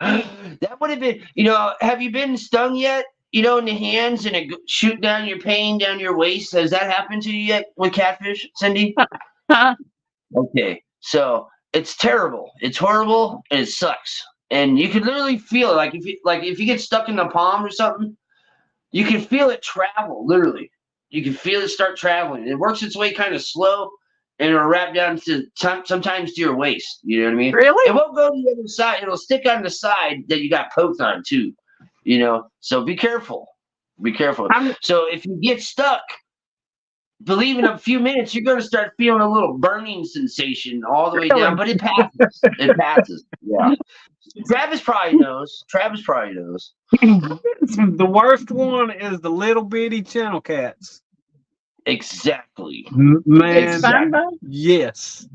That would have been, you know, have you been stung yet? You know, in the hands and it shoot down your pain down your waist. Has that happened to you yet with catfish, Cindy? Huh? Okay, so it's terrible. It's horrible and it sucks. And you can literally feel it. Like if you get stuck in the palm or something, you can feel it travel. Literally, you can feel it start traveling. It works its way kind of slow, and it'll wrap down to sometimes to your waist. You know what I mean? Really? It won't go to the other side. It'll stick on the side that you got poked on too. You know, so be careful. Be careful. So if you get stuck, believe in a few minutes you're going to start feeling a little burning sensation all the way down, but it passes. It passes. Yeah. Travis probably knows. The worst one is the little bitty channel cats. Exactly. Man, Exactly. yes.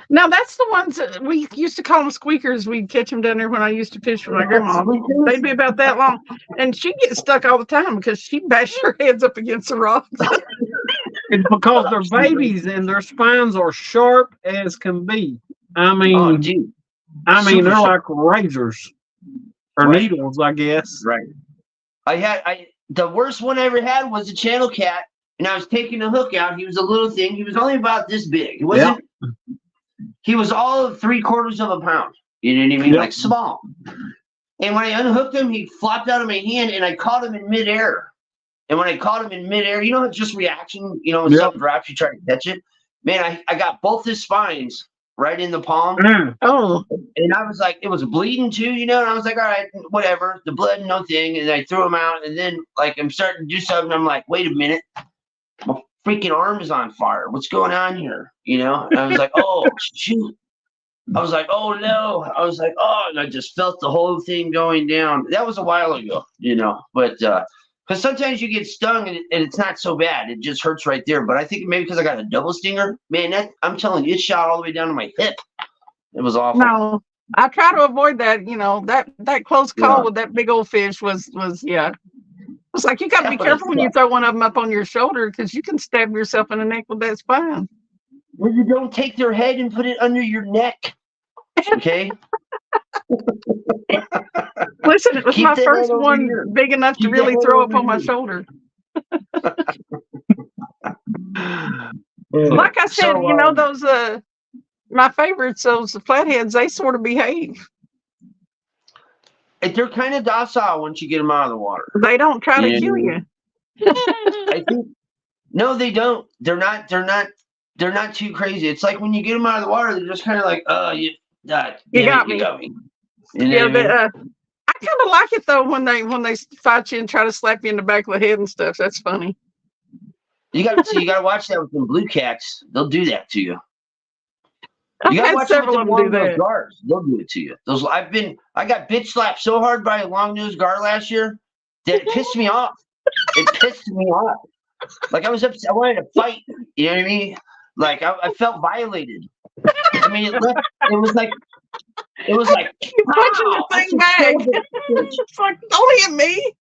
Now that's the ones that we used to call them squeakers. We'd catch them down there when I used to fish with my grandma. They'd be about that long, and she'd get stuck all the time because she'd bash her heads up against the rocks. It's because they're babies and their spines are sharp as can be. I mean, Oh, dude. they're super like razors or Right. needles, I guess. Right. The worst one I ever had was a channel cat, and I was taking the hook out. He was a little thing. He was only about this big. It wasn't. He was all of 3/4 of a pound. You know what I mean? Yep. Like small. And when I unhooked him, he flopped out of my hand, and I caught him in midair. And when I caught him in midair, you know, it's just reaction. You know, when something drops, you try to catch it. Man, I got both his spines right in the palm. Oh, And I was like, it was bleeding too, you know. And I was like, all right, whatever, the blood, no thing. And I threw him out. And then, like, I'm starting to do something. I'm like, wait a minute, my freaking arm is on fire. What's going on here? You know. And I was like, oh shoot. I was like, oh no. I was like, oh, and I just felt the whole thing going down. That was a while ago, you know. But because sometimes you get stung and it's not so bad. It just hurts right there. But I think maybe because I got a double stinger, man, I'm telling you, it shot all the way down to my hip. It was awful. no. I try to avoid that. You know, that close call with that big old fish was yeah. It's like you got to be careful when you throw one of them up on your shoulder because you can stab yourself in the neck with that spine. Well, you don't take their head and put it under your neck. Okay. Listen, it was Keep my that first head over one here. big enough to Keep that really head throw up over on my here. shoulder. Like I said, you know, those my favorites, those flatheads, they sort of behave. They're kind of docile once you get them out of the water. They don't try to kill you. I think no, they don't. They're not too crazy. It's like when you get them out of the water, they're just kind of like, oh, you got me. You know Yeah, what I mean? I kind of like it though when they fight you and try to slap you in the back of the head and stuff. That's funny. You got to watch that with them blue cats. They'll do that to you. I've You gotta had watch several it of with them them do long-nosed that. gars. They'll do it to you. I got bitch slapped so hard by a long-nosed gar last year that it pissed me off. It pissed me off. Like I was upset. I wanted to fight. You know what I mean? Like I felt violated. I mean, it was like It was like, You punching the I thing just back. killed it. It's like, don't hit me.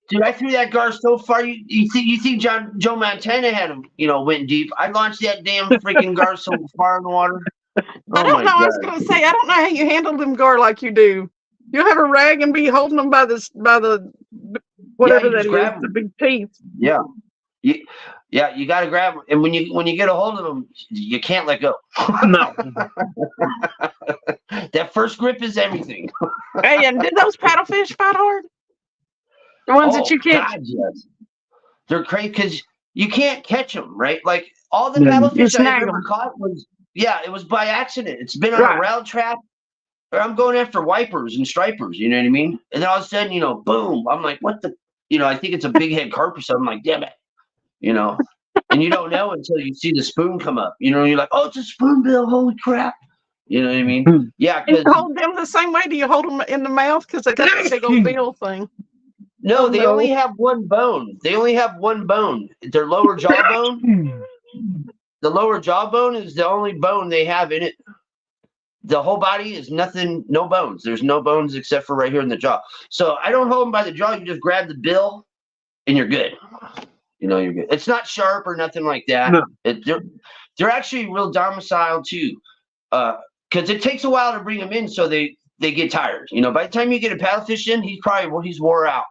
Dude, I threw that gar so far. You think Joe Montana had him, went deep. I launched that damn freaking gar so far in the water. I Oh don't my know. I was God. going to say, I don't know how you handle them gar like you do. You'll have a rag and be holding them by the whatever you that just is, grab the them. big teeth. Yeah. You got to grab them. And when you get a hold of them, you can't let go. No. That first grip is everything. Hey, and did those paddlefish fight hard? The ones that you catch? God, yes. They're crazy because you can't catch them, right? Like all the Yeah. You paddlefish I've snag ever 'em. caught it was by accident. It's been on Right. a rail trap, or I'm going after wipers and stripers, you know what I mean? And then all of a sudden, boom, I'm like, what the, I think it's a big head carp or something. I'm like, damn it, and you don't know until you see the spoon come up, you're like, oh, it's a spoonbill, holy crap. You know what I mean? Yeah, Do you because hold them the same way? Do you hold them in the mouth? Because they got that big old bill thing. no, Oh, they no. only have one bone. They only have one bone. Their lower jawbone. The lower jawbone is the only bone they have in it. The whole body is nothing, no bones. There's no bones except for right here in the jaw. So I don't hold them by the jaw. You just grab the bill and you're good. You're good. It's not sharp or nothing like that. No. They're actually real domicile too. Because it takes a while to bring them in, so they get tired. By the time you get a paddlefish in, he's wore out.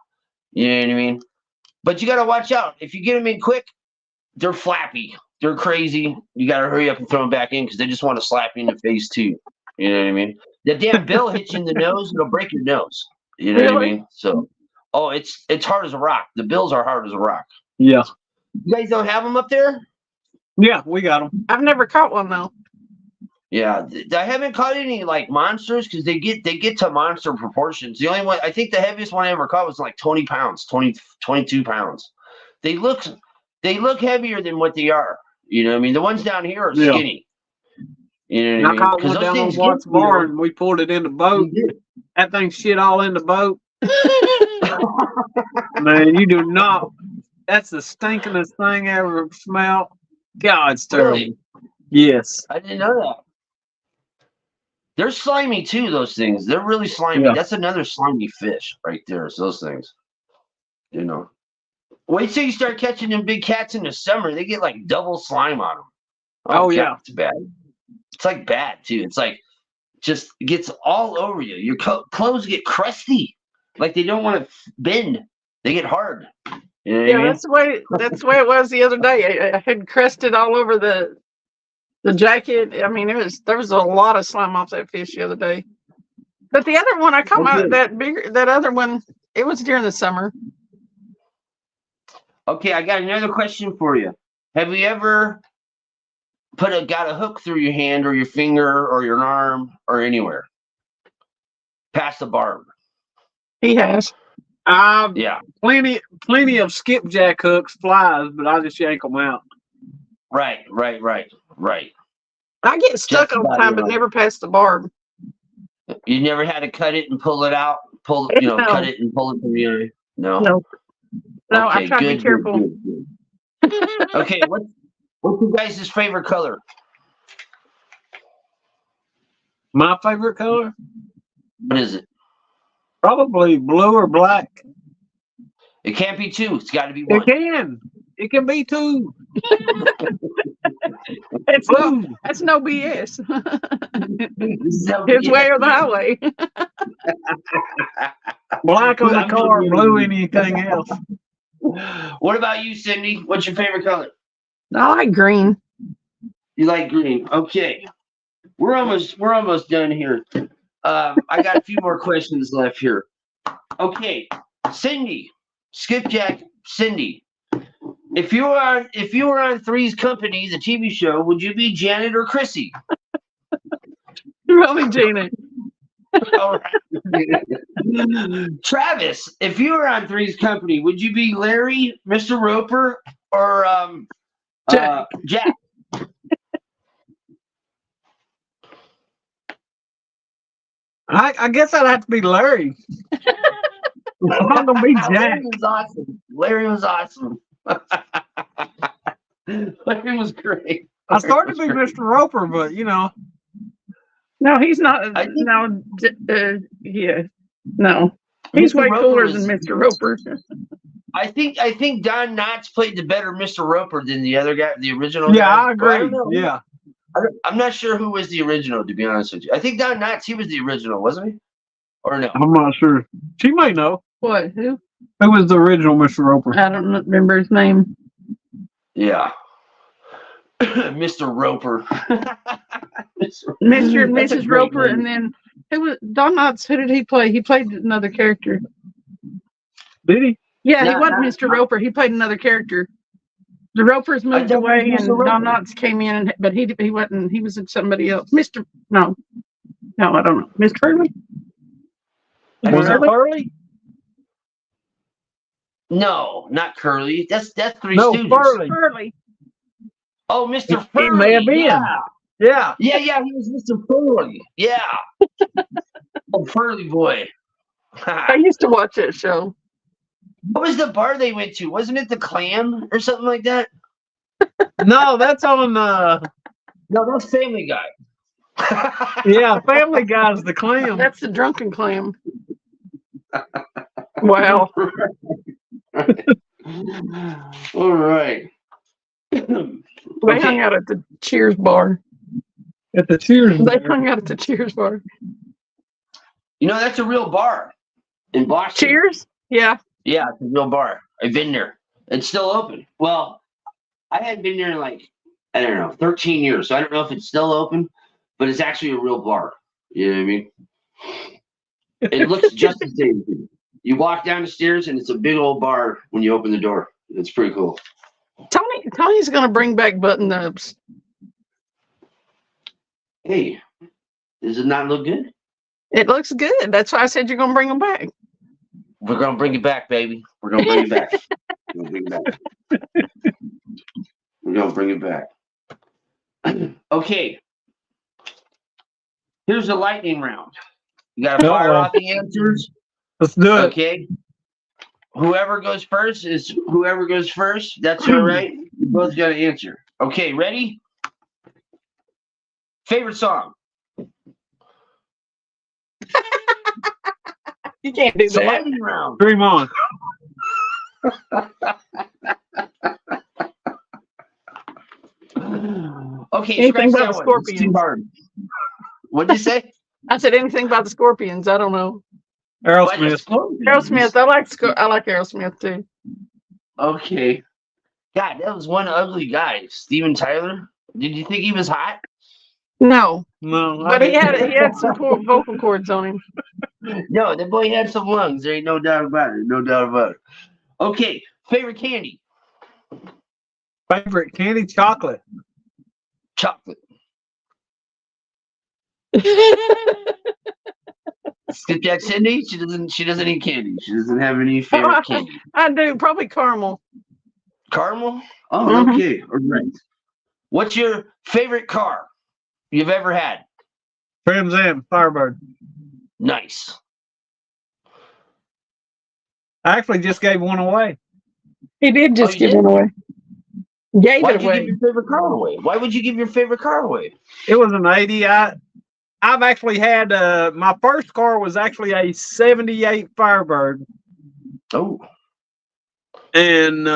You know what I mean? But you got to watch out. If you get them in quick, they're flappy. They're crazy. You got to hurry up and throw them back in because they just want to slap you in the face too. You know what I mean? The damn bill hits you in the nose, it'll break your nose. You know what I mean? So, it's hard as a rock. The bills are hard as a rock. Yeah. You guys don't have them up there? Yeah, we got them. I've never caught one though. Yeah, I haven't caught any like monsters because they get to monster proportions. The only one, I think the heaviest one I ever caught was like 20 pounds, 22 pounds. They look heavier than what they are. You know what I mean? The ones down here are skinny. You know what I mean? caught one down on Watts Barn. We pulled it in the boat. That thing shit all in the boat. Man, you do not. That's the stinkingest thing I ever smelled. God, it's terrible. Really? Yes. I didn't know that. They're slimy too, those things. They're really slimy. Yeah. That's another slimy fish right there. Is those things. Wait till you start catching them big cats in the summer. They get like double slime on them. Oh, God, yeah. it's bad. It's like bad too. It's like just gets all over you. Your clothes get crusty. Like they don't want to bend. They get hard. You know what I mean? That's the way it was the other day. I had crusted all over the jacket. I mean, there was a lot of slime off that fish the other day. But the other one I caught that other one, it was during the summer. Okay, I got another question for you. Have you ever got a hook through your hand or your finger or your arm or anywhere past the barb? He has. Yeah. Plenty of skipjack hooks, flies, but I just yank them out. Right. I get stuck all the time, but never past the barb. You never had to cut it and pull it out? Cut it and pull it from the eye? No. No, Okay, I try to be careful. Good. Okay, what's your guys' favorite color? My favorite color? What is it? Probably blue or black. It can't be two. It's got to be one. It can be two. That's no BS. His way or the highway. Black on the car, blue anything else. What about you, Cindy? What's your favorite color? I like green. You like green? Okay. We're almost done here. I got a few more questions left here. Okay, Cindy, Skipjack, Cindy. If you were on Three's Company, the TV show, would you be Janet or Chrissy? Probably Janet. All right. Travis, if you were on Three's Company, would you be Larry, Mr. Roper, or Jack? I guess I'd have to be Larry. I'm not gonna be Jack. Larry was awesome. Larry was great. I started to be Mr. Roper, but No, No, he's not. I think- No, yeah, no. He's Mr. way Roper cooler was- than Mr. Roper. I think Don Knotts played the better Mr. Roper than the other guy, the original Yeah, guy. I But agree. don't know. Yeah. I'm not sure who was the original, to be honest with you. I think Don Knotts, he was the original, wasn't he? Or no? I'm not sure. She may know. What? Who? Who was the original Mr. Roper? I don't remember his name. Yeah. Mr. Roper. Mr. and That's a Mrs. great Roper, name. and then who was Don Knotts? Who did he play? He played another character. Did he? Yeah, he No, wasn't no, Mr. Roper. He played another character. The Ropers moved thought away, it was and Mr. Don Roper. Knotts came in, but he wasn't. He was somebody else. No, I don't know. Mr. Hurley. Was it Farley? No, not Curly. That's Three No, Stooges. Farley. Hurley. Oh, Mr. He Furley. may have been. Yeah. Yeah. Yeah, he was Mr. Furley. Yeah. Oh, Furley boy. I used to watch that show. What was the bar they went to? Wasn't it the Clam or something like that? No, that's on. No, that's Family Guy. Yeah, Family Guy's the clam. That's the Drunken Clam. Wow. All right. They hung out at the Cheers bar. At the Cheers. They hung out at the Cheers bar. You know, that's a real bar in Boston. Cheers? Yeah. Yeah, it's a real bar. I've been there. It's still open. Well, I hadn't been there in like, I don't know, 13 years. So I don't know if it's still open, but it's actually a real bar. You know what I mean? It looks just the same. You walk down the stairs and it's a big old bar when you open the door. It's pretty cool. Tony's going to bring back button ups. Hey, does it not look good? It looks good. That's why I said you're going to bring them back. We're going to bring it back, baby. We're going to bring it back. We're going to bring it back. We're going to bring it back. Okay. Here's the lightning round. You got to fire off the answers. Let's do it. Okay. Whoever goes first is whoever goes first. That's all right. You both got to answer. Okay, ready? Favorite song? You can't do It's a that. lightning round. Dream on. Okay, Anything scratch about that one. It's too Scorpions. hard. What'd you say? I said anything about the Scorpions. I don't know. Aerosmith. Aerosmith. I like Aerosmith too. Okay. God, that was one ugly guy. Steven Tyler. Did you think he was hot? No, No, but he had some poor vocal cords on him. No, the boy had some lungs. There ain't no doubt about it. No doubt about it. Okay. Favorite candy? favorite candy, chocolate. Chocolate. Skipjack Cindy, she doesn't eat candy. She doesn't have any favorite candy. I do probably caramel. Caramel? Oh, Mhm. okay. All right. What's your favorite car you've ever had? Trans Am, Firebird. Nice. I actually just gave one away. He did just you give did? one away. Gave Why'd it you give away. your favorite car away? Why would you give your favorite car away? It was an 80. I've actually had my first car was actually a 78 Firebird. Oh. And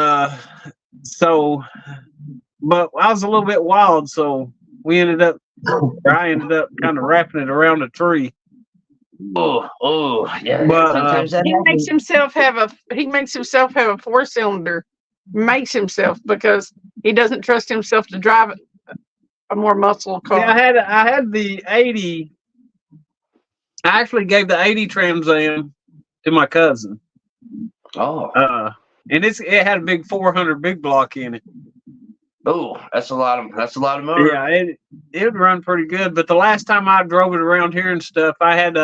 so, but I was a little bit wild, so I ended up kind of wrapping it around a tree. Oh, yeah. But, sometimes that He happens. makes himself have a 4-cylinder. Makes himself because he doesn't trust himself to drive a more muscle car. Yeah, I had the 80. I actually gave the 80 Trans Am to my cousin. Oh. And it had a big 400 big block in it. Oh, that's a lot of motor. Yeah, it would run pretty good. But the last time I drove it around here and stuff, I had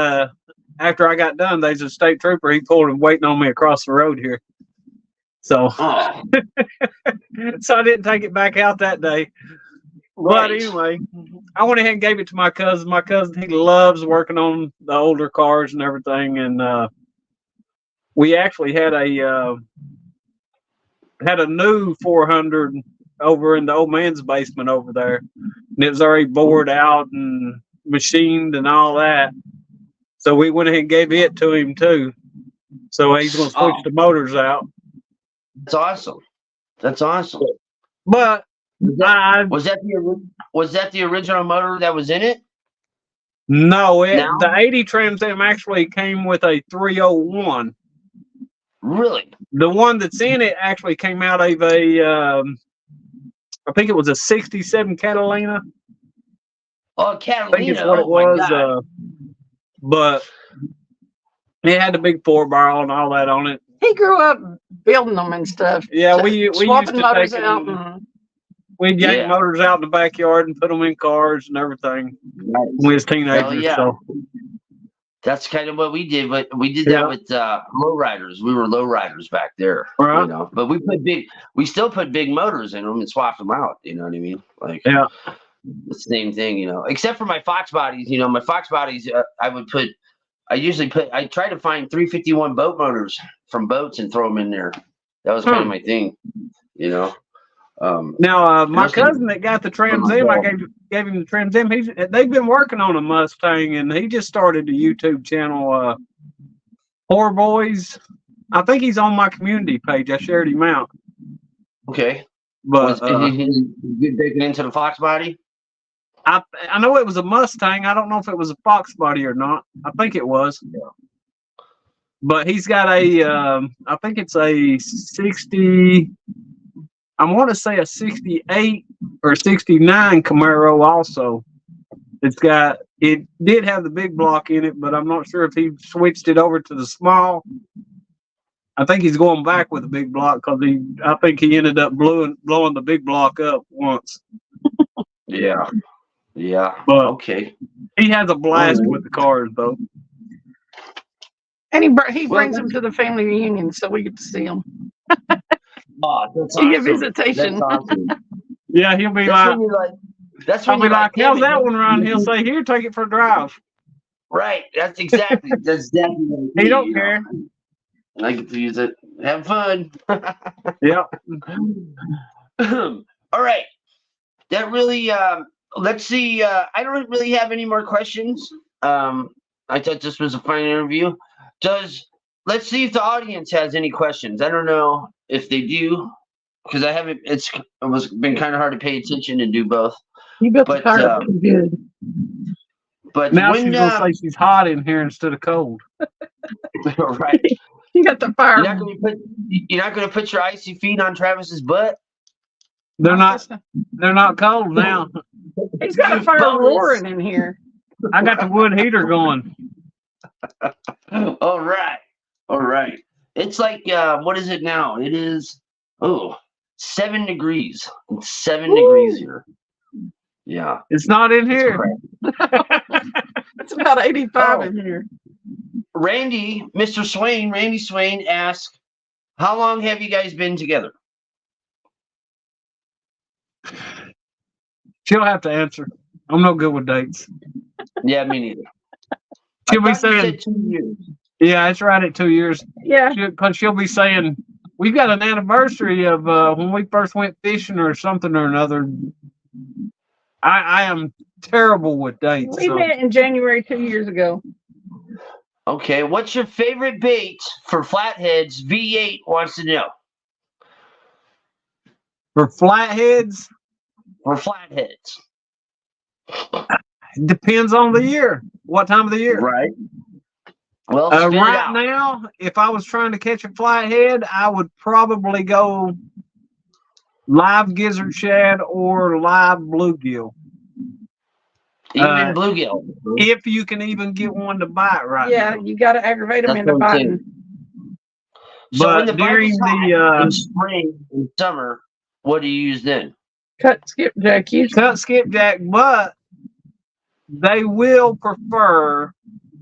after I got done, there's a state trooper. He pulled him waiting on me across the road here. So, Oh, so I didn't take it back out that day. right. But anyway, I went ahead and gave it to my cousin. My cousin, he loves working on the older cars and everything. And we actually had a new 400 over in the old man's basement over there. And it was already bored out and machined and all that. So we went ahead and gave it to him too. So he's going to switch the motors out. That's awesome. That's awesome. But was that the original motor that was in it? No, the 80 Trans Am actually came with a 301. Really? The one that's in it actually came out of a, I think it was a 67 Catalina. Oh, Catalina. I think it's what it was. But it had the big 4-barrel and all that on it. He grew up building them and stuff. Yeah, we used to motors take out. We'd yank motors out in the backyard and put them in cars and everything. Nice. When we was teenagers. Yeah. So that's kind of what we did, but we did that with lowriders. We were lowriders back there, right. You know. But we still put big motors in them and swapped them out. You know what I mean? Like the same thing, you know. Except for my Fox bodies, you know, my Fox bodies, I try to find 351 boat motors from boats and throw them in there. That was kind of my thing, you know. Now, my cousin that got the Trans Am, I gave him the Trans Am. They've been working on a Mustang, and he just started a YouTube channel, Poor Boys. I think he's on my community page. I shared him out. Okay, but is he digging into the Fox body? I know it was a Mustang. I don't know if it was a Fox body or not. I think it was. Yeah. But he's got a, I think it's a 60. I want to say a 68 or 69 Camaro also. It did have the big block in it, but I'm not sure if he switched it over to the small. I think he's going back with the big block because I think he ended up blowing the big block up once. Yeah. But okay. He has a blast with the cars though. And he brings them to the family reunion so we get to see them. Oh, that's awesome. You get That's visitation. awesome. Yeah, he'll be like, I'll be like, how's that one run? He'll say, here, take it for a drive. Right. That's exactly what he don't care. I get to use it. Have fun. Yeah. All right. That really, let's see. I don't really have any more questions. I thought this was a fine interview. Let's see if the audience has any questions. I don't know if they do, because I haven't. It's been kind of hard to pay attention and do both. You got the car good. But now she's gonna say she's hot in here instead of cold. Right. You got the fire. You're not gonna put your icy feet on Travis's butt. They're not cold now. He's got a fire roaring in here. I got the wood heater going. All right. It's like, what is it now? It is, 7 degrees. It's 7 degrees here. Yeah. It's not in here. It's about 85 in here. Randy Swain asked, how long have you guys been together? She'll have to answer. I'm no good with dates. Yeah, me neither. She'll be saying 2 years. Yeah, it's right at 2 years. Yeah. Because she'll be saying, we've got an anniversary of when we first went fishing or something or another. I am terrible with dates. We met in January 2 years ago. Okay, what's your favorite bait for flatheads? V8 wants to know. For flatheads? For flatheads. It depends on the year. What time of the year? Right. Well, right now, if I was trying to catch a flathead, I would probably go live gizzard shad or live bluegill. Even bluegill. If you can even get one to bite right now. You got to aggravate them into biting. So during in spring and summer, what do you use then? Cut skipjack. Cut skipjack, but they will prefer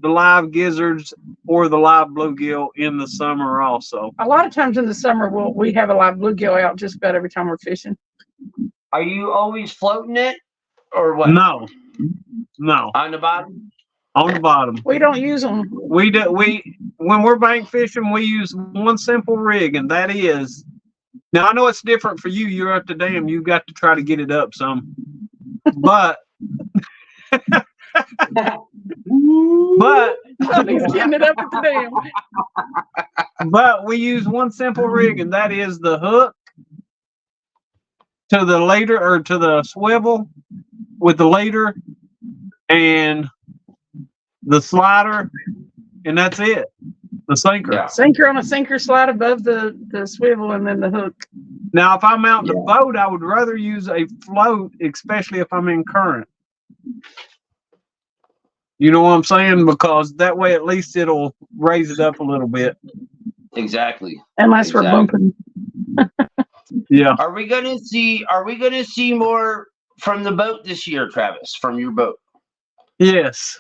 the live gizzards or the live bluegill in the summer also. A lot of times in the summer, we have a live bluegill out just about every time we're fishing. Are you always floating it or what? No. On the bottom? On the bottom. We don't use them. When we're bank fishing, we use one simple rig, and that is, now I know it's different for you. You're up to dam. You've got to try to get it up some. But But He's getting it up at the dam. but we use one simple rig, and that is the hook to the leader or to the swivel with the leader and the slider, and that's it. The sinker. Yeah. Sinker on a sinker slide above the swivel and then the hook. Now, if I'm out in the boat, I would rather use a float, especially if I'm in current. You know what I'm saying? Because that way, at least it'll raise it up a little bit. Exactly. Unless we're bumping. Yeah. Are we gonna see more from the boat this year, Travis? From your boat? Yes.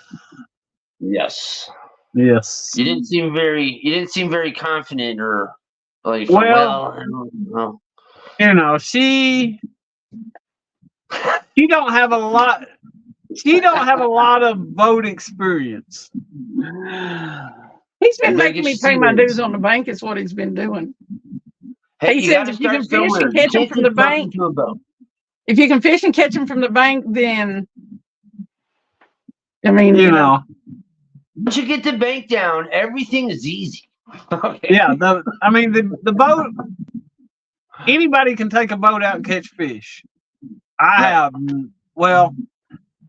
Yes. Yes. You didn't seem very confident or like. Well, I don't know. You know, she don't have a lot. She don't have a lot of boat experience. He's been making me pay my dues on the bank. Is what he's been doing. Hey, He says if you can fish and catch them from the bank, if you can fish and catch them from the bank, then I mean, you know. Once you get the bank down, everything is easy. Okay. Yeah, the boat. Anybody can take a boat out and catch fish. I have. Well,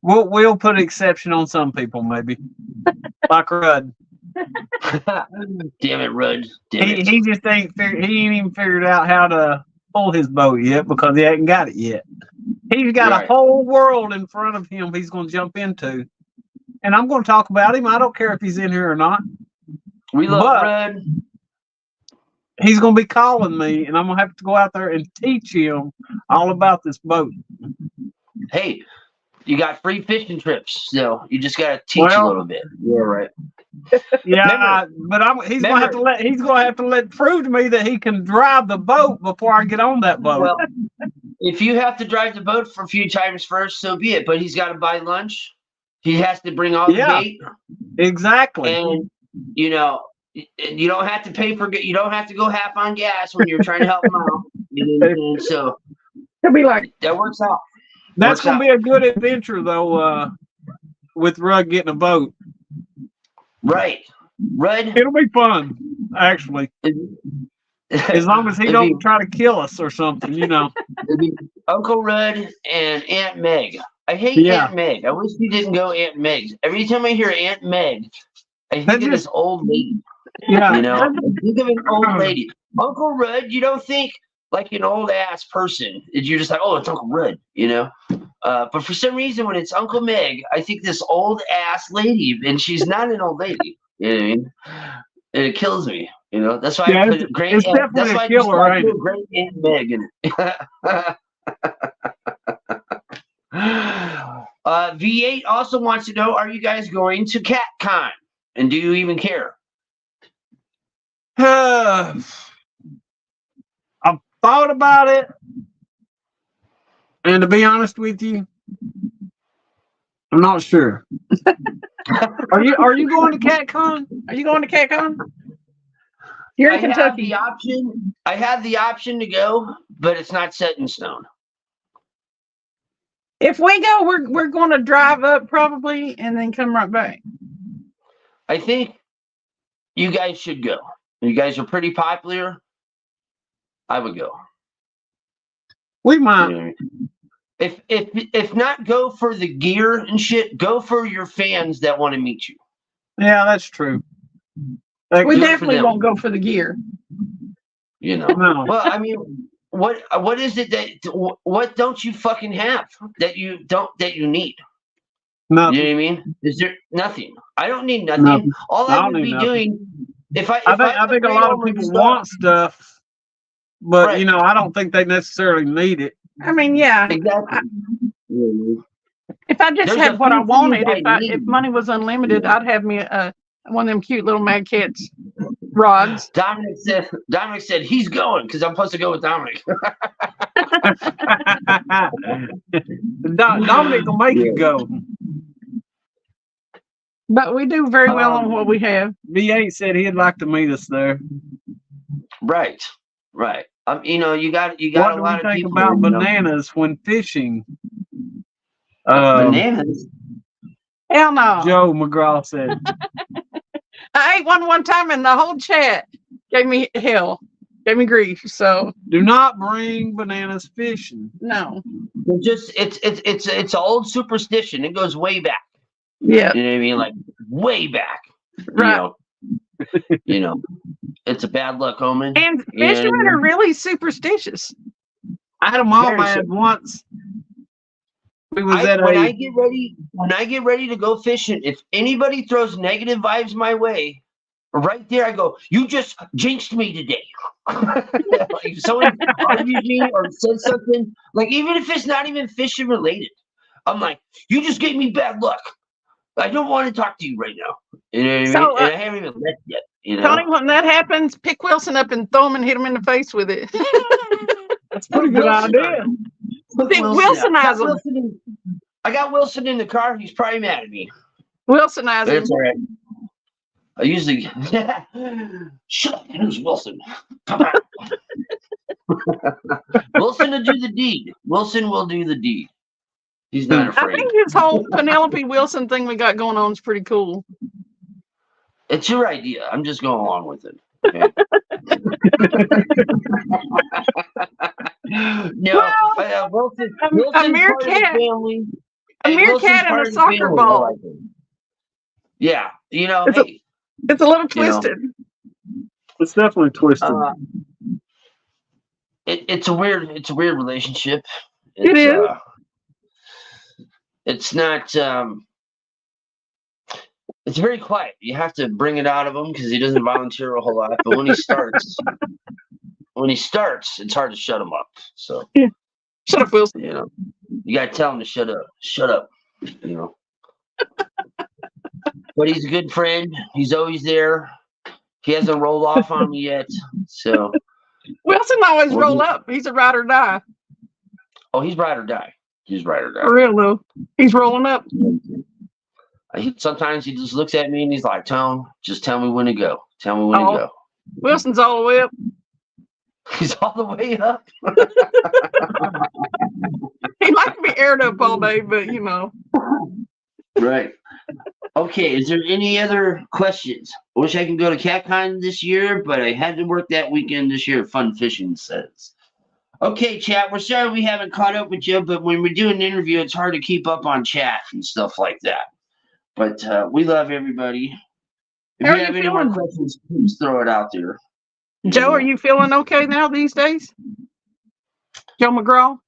we'll put an exception on some people, maybe, like Rudd. Damn it, Rudd. He just ain't even figured out how to pull his boat yet because he ain't got it yet. He's got a whole world in front of him he's going to jump into. And I'm going to talk about him. I don't care if he's in here or not. We love Rudd. He's going to be calling me, and I'm going to have to go out there and teach him all about this boat. Hey, you got free fishing trips, so you just got to teach a little bit. Yeah, right. Yeah, he's going to have to prove to me that he can drive the boat before I get on that boat. Well, if you have to drive the boat for a few times first, so be it. But he's got to buy lunch. He has to bring all the bait. Exactly. And you know, you don't have to pay for. You don't have to go half on gas when you're trying to help him out. And so he'll be like, that works out. That's going to be a good adventure, though. With Rudd getting a boat. Right, Rudd. It'll be fun, actually. As long as he don't try to kill us or something, you know. Uncle Rudd and Aunt Meg. I hate Aunt Meg. I wish he didn't go Aunt Meg. Every time I hear Aunt Meg, I think of this old lady. Yeah. You know, I think of an old lady. Uncle Rudd, you don't think like an old ass person. You're just like, oh, it's Uncle Rudd, you know? But for some reason, when it's Uncle Meg, I think this old ass lady, and she's not an old lady. You know what I mean? And it kills me. You know, that's why I put great. That's why I just put great Aunt Meg in it. V8 also wants to know: are you guys going to CatCon? And do you even care? I've thought about it, and to be honest with you, I'm not sure. Are you going to CatCon? Are you going to CatCon? You're in Kentucky. I have the option to go, but it's not set in stone. If we go, we're going to drive up probably and then come right back. I think you guys should go. You guys are pretty popular. I would go. We might. If not, go for the gear and shit. Go for your fans that want to meet you. Yeah, that's true. We definitely won't go for the gear. You know. No. Well, I mean, what is it what don't you fucking have that you need? Nothing. You know what I mean? Is there nothing? I don't need nothing. All I would be doing I think a lot of people want stuff, but you know, I don't think they necessarily need it. I mean, yeah. Exactly. If I just had what I wanted, if money was unlimited, I'd have me one of them cute little Mad Cats rods. Dominic said he's going because I'm supposed to go with Dominic. Dominic will make it go. But we do very well on what we have. V8 said he'd like to meet us there. Right. You know, you got a lot of people. What do you think about bananas when fishing? Bananas. Hell no. Joe McGraw said. I ate one time, and the whole chat gave me hell, gave me grief. So Do not bring bananas fishing. no. It's an old superstition. It goes way back. Yeah. You know what I mean? Like way back. Right. You know, it's a bad luck omen. And fishermen are really superstitious. I had a mom Very had once. We was when I get ready to go fishing, if anybody throws negative vibes my way, right there I go, you just jinxed me today. Like if someone argues me or says something, like even if it's not even fishing related, I'm like, you just gave me bad luck. I don't want to talk to you right now. You know what I mean? So, And I haven't even left yet. You know? Tony, when that happens, pick Wilson up and throw him and hit him in the face with it. That's a pretty good idea. Pick Wilsonize him. I got Wilson in the car. He's probably mad at me. Wilsonize him. It's all right. I usually shut up. Who's Wilson? Come on. Wilson will do the deed. Wilson will do the deed. He's not afraid. I think his whole Penelope Wilson thing we got going on is pretty cool. It's your idea. I'm just going along with it. Okay? No, Wilson. A meerkat. A meerkat and a soccer ball. Yeah, you know, it's a little twisted. It's definitely twisted. It's a weird relationship. It is. It's not. It's very quiet. You have to bring it out of him because he doesn't volunteer a whole lot. But when he starts, it's hard to shut him up. So yeah. Shut up, Wilson. You know, you gotta tell him to shut up. Shut up. You know. But he's a good friend. He's always there. He hasn't rolled off on me yet. So Wilson always roll up. He's a ride or die. Oh, he's ride or die. He's ride or die. For real though. He's rolling up. Sometimes he just looks at me and he's like, Tone, just tell me when to go. Tell me when to go. Wilson's all the way up. He's all the way up. He likes to be aired up all day, but you know. Right. Okay, is there any other questions? I wish I could go to CatCon this year, but I had to work that weekend this year. Fun fishing says. Okay, chat, we're sorry we haven't caught up with you, but when we do an interview, it's hard to keep up on chat and stuff like that. But we love everybody. If you have any more questions, please throw it out there. Joe, are you feeling okay now these days? Joe McGraw?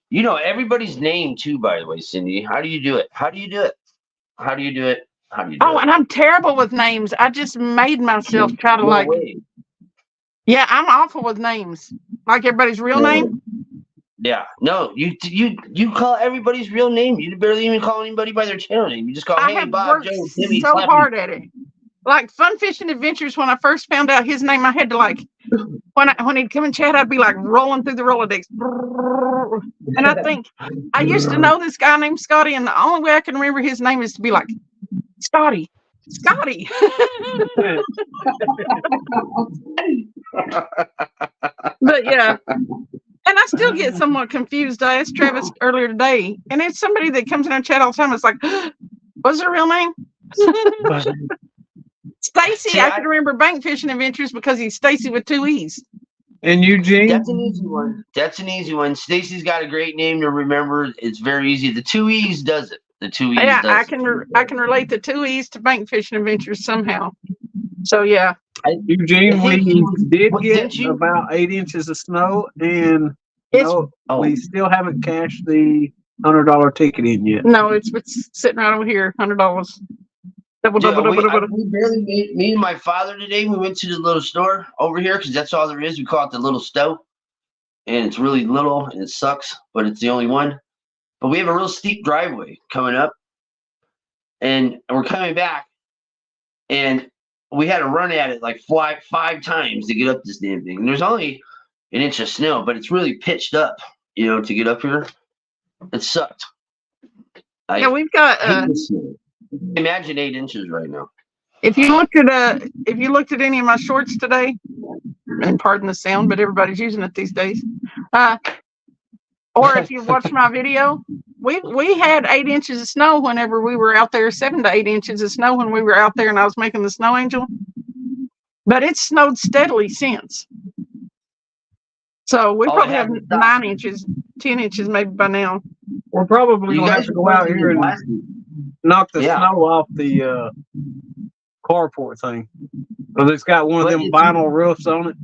You know everybody's name too, by the way, Cindy. How do you do it? How do you do it? How do you do it? How do you do it? And I'm terrible with names. I just made myself try to Yeah, I'm awful with names. Like everybody's real name? Yeah. No, you call everybody's real name. You barely even call anybody by their channel name. You just call, hey, Bob, Joe, Timmy. So hard at it. Like Fun Fishing Adventures, when I first found out his name, I had to when he'd come and chat, I'd be like rolling through the Rolodex. And I think I used to know this guy named Scotty, and the only way I can remember his name is to be like, Scotty. But yeah. And I still get somewhat confused. I asked Travis earlier today, and it's somebody that comes in our chat all the time. It's like, what's her real name? Stacy. I can remember Bank Fishing Adventures because he's Stacy with 2 E's. And Eugene? That's an easy one. Stacy's got a great name to remember. It's very easy. The 2 E's does it. The 2 E's. Yeah, I can relate the 2 E's to Bank Fishing Adventures somehow. So yeah. Eugene, we did get about 8 inches of snow, and we still haven't cashed the $100 ticket in yet. No, it's sitting right over here, $100. We barely me and my father today. We went to the little store over here because that's all there is. We call it the little stove, and it's really little and it sucks, but it's the only one. But we have a real steep driveway coming up, and we're coming back, and we had to run at it like five times to get up this damn thing. And there's only an inch of snow, but it's really pitched up, to get up here. It sucked. We've got. Imagine 8 inches right now. If you looked at any of my shorts today, and pardon the sound, but everybody's using it these days. Or if you watch my video, we had 8 inches of snow whenever we were out there, 7 to 8 inches of snow when we were out there and I was making the snow angel. But it's snowed steadily since. So we probably have 9 inches, 10 inches maybe by now. We're probably going to have to go out here and knock the snow off the carport thing. Because it's got one of them vinyl roofs on it.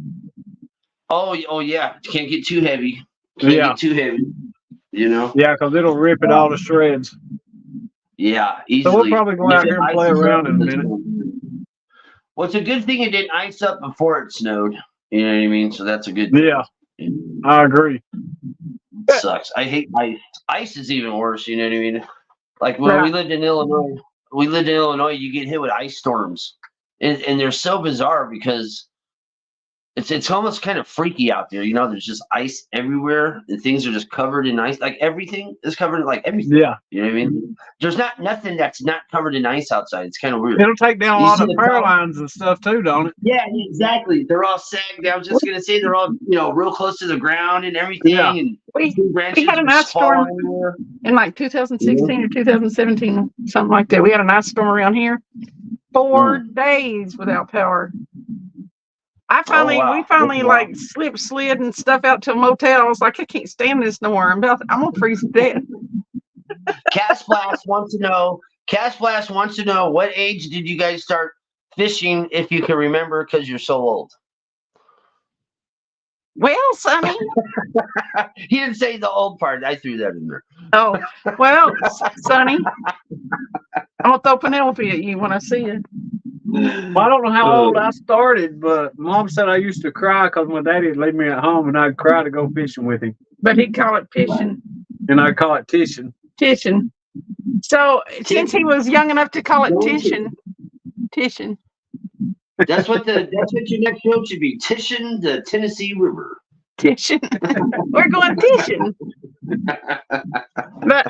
Oh yeah. Can't get too heavy. Can't get too heavy. You know? Yeah, because it'll rip it all to shreds. Yeah, easily. So we'll probably go out here and play around in a minute. Well, it's a good thing it didn't ice up before it snowed. You know what I mean? So that's a good thing. Yeah, I agree. It sucks. I hate ice. Ice is even worse. You know what I mean? Like when we lived in Illinois, you get hit with ice storms. And they're so bizarre because it's almost kind of freaky out there. You know, there's just ice everywhere and things are just covered in ice. Like everything is covered in everything. Yeah. You know what I mean? There's nothing that's not covered in ice outside. It's kind of weird. It'll take down a lot of power lines and stuff too, don't it? Yeah, exactly. They're all sagged. I was just gonna say they're all, real close to the ground and everything. Yeah. And we had an ice storm in 2016 or 2017, something like that. We had an ice storm around here. 4 days without power. We finally slid and stuff out to a motel. I was like, I can't stand this no more. I'm gonna freeze to death. Cash Blast wants to know what age did you guys start fishing, if you can remember, because you're so old. Well, Sonny. He didn't say the old part. I threw that in there. Oh, well, Sonny. I'm gonna throw Penelope at you when I see it. Well, I don't know how old I started, but Mom said I used to cry because my daddy would leave me at home and I'd cry to go fishing with him. But he'd call it fishing. And I'd call it tishing. Tishing. So since he was young enough to call it tishing. That's what your next show should be. Tishing the Tennessee River. Tishing. We're going tishing. But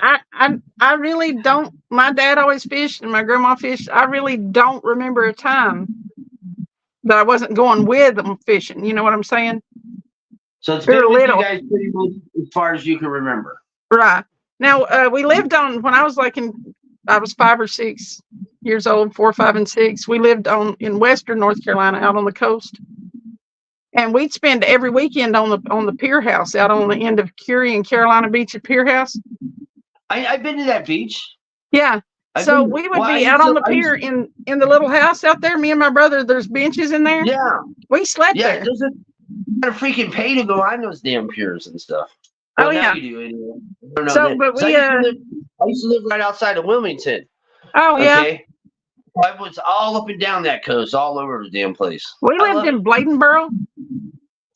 I really don't. My dad always fished and my grandma fished. I really don't remember a time that I wasn't going with them fishing. You know what I'm saying? So it's been with you guys pretty much as far as you can remember. Right. Now, we lived on, when I was I was 5 or 6 years old, 4, 5, and 6. We lived in western North Carolina, out on the coast. And we'd spend every weekend on the pier house out on the end of Curie and Carolina Beach at Pier House. I've been to that beach. Yeah. So we would be out on the pier in the little house out there. Me and my brother, there's benches in there. Yeah. We slept there. There's a freaking pay to go on those damn piers and stuff. Well, now you do anyway. I used to live right outside of Wilmington. Oh, yeah. Okay? I was all up and down that coast, all over the damn place. We lived in Bladenboro.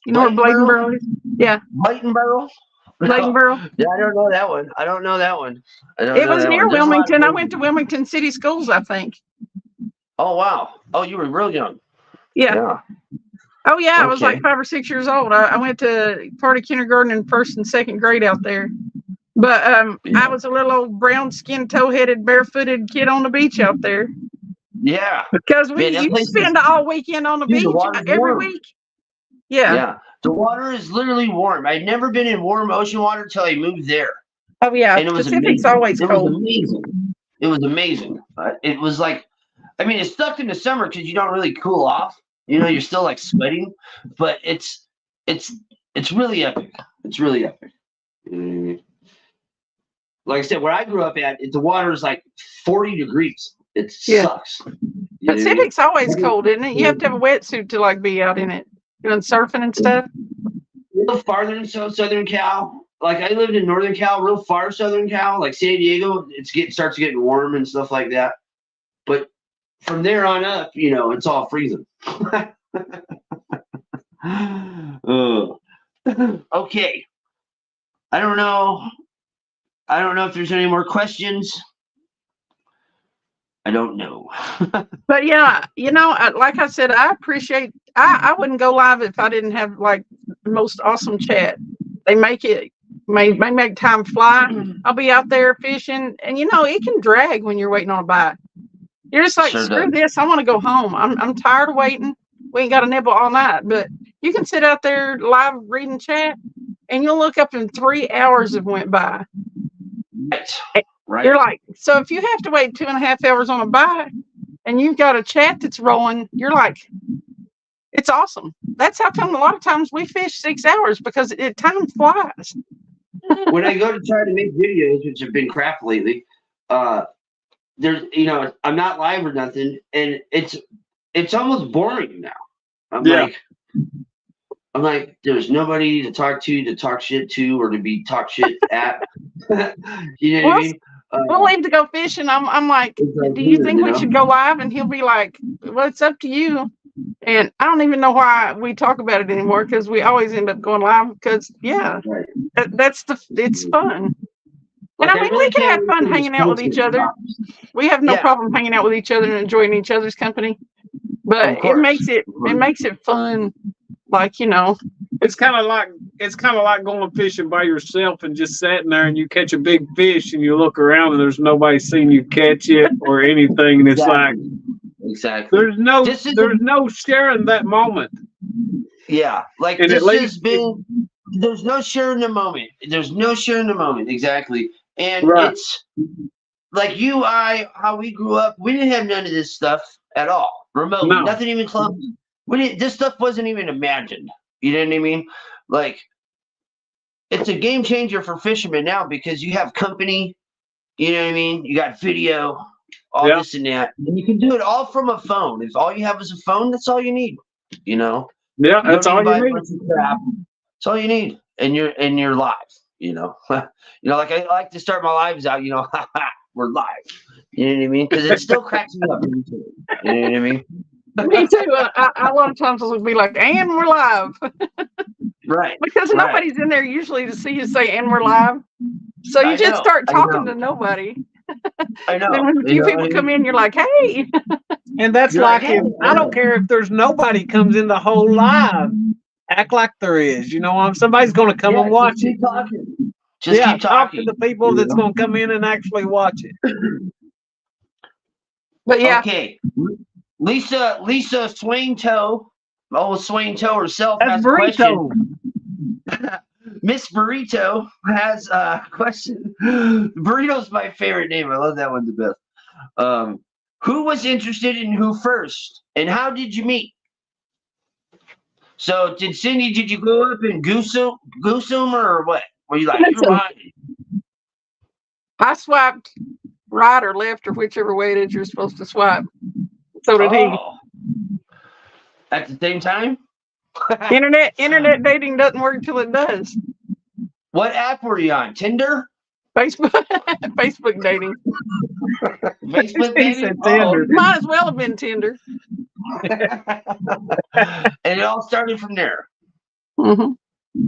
You know where Bladenboro is? Yeah. Bladenboro? Bladenboro? Yeah, I don't know that one. It was near Wilmington. I went to Wilmington City Schools, I think. Oh, wow. Oh, you were real young. Yeah. Oh, yeah. I was like 5 or 6 years old. I went to part of kindergarten and 1st and 2nd grade out there. But I was a little old brown-skinned, toe-headed, barefooted kid on the beach out there. Yeah. Because you spend all weekend on the beach every week. Yeah. Yeah. The water is literally warm. I'd never been in warm ocean water until I moved there. Oh, yeah. And it was Pacific's amazing. always cold. It was amazing. It was like, it sucked in the summer because you don't really cool off. You're still like sweating, but it's really epic. It's really epic. Like I said, where I grew up at, the water is like 40 degrees. It sucks. Pacific's always cold, isn't it? You have to have a wetsuit to be out in it, doing surfing and stuff. A little farther than Southern Cal. Like I lived in Northern Cal, real far Southern Cal, like San Diego. Starts getting warm and stuff like that. But from there on up, it's all freezing. Okay. I don't know if there's any more questions. I don't know. But yeah, like I said, I appreciate. I wouldn't go live if I didn't have the most awesome chat. They make time fly. I'll be out there fishing, and it can drag when you're waiting on a bite. You're just like, screw this. I want to go home. I'm tired of waiting. We ain't got to nibble all night. But you can sit out there live reading chat, and you'll look up and 3 hours have went by. Right. You're like, so if you have to wait 2.5 hours on a bite and you've got a chat that's rolling, you're like, it's awesome. That's how come a lot of times we fish 6 hours because time flies. When I go to try to make videos, which have been crap lately, there's, I'm not live or nothing, and it's almost boring now. I'm like, there's nobody to talk shit to, or to be talk shit at. You know what I mean? We'll leave to go fishing. I'm like, do you think we should go live? And he'll be like, well, it's up to you. And I don't even know why we talk about it anymore because we always end up going live because, it's fun. And I mean, we can have fun hanging out with each other. We have no problem hanging out with each other and enjoying each other's company. But it makes it fun. Like, it's kind of like going fishing by yourself and just sitting there and you catch a big fish and you look around and there's nobody seeing you catch it or anything, and it's exactly there's no sharing that moment. Yeah, like and there's no sharing the moment. There's no sharing the moment, exactly. And it's like how we grew up. We didn't have none of this stuff at all, remotely. No. Nothing even close. This stuff wasn't even imagined. You know what I mean? Like, it's a game changer for fishermen now because you have company. You know what I mean? You got video, all this and that, and you can do it all from a phone. If all you have is a phone, that's all you need. Yeah, that's all you need. That's all you need, and you're live. Like I like to start my lives out. We're live. You know what I mean? Because it still cracks me up. You know what I mean? Me too. A lot of times it'll be like, and we're live. Right. Because nobody's in there usually to see you say, and we're live. So you just start talking to nobody. I know. And when a few people come in, you're like, hey. And that's I don't care if there's nobody comes in the whole live. Act like there is. Somebody's going to come and watch it. Just keep talking. Talk to the people that's going to come in and actually watch it. But Okay. Lisa Swain Toe, Swain Toe herself, has a question. Miss Burrito has a question. Burrito's my favorite name. I love that one the best. Who was interested in who first, and how did you meet? So, did you go up and goose him, or what? Were you like, you're mine? I swiped right or left or whichever way it is you're supposed to swipe. So did he. At the same time? Internet dating doesn't work till it does. What app were you on? Tinder? Facebook dating. Facebook dating? Might as well have been Tinder. And it all started from there. Mm-hmm.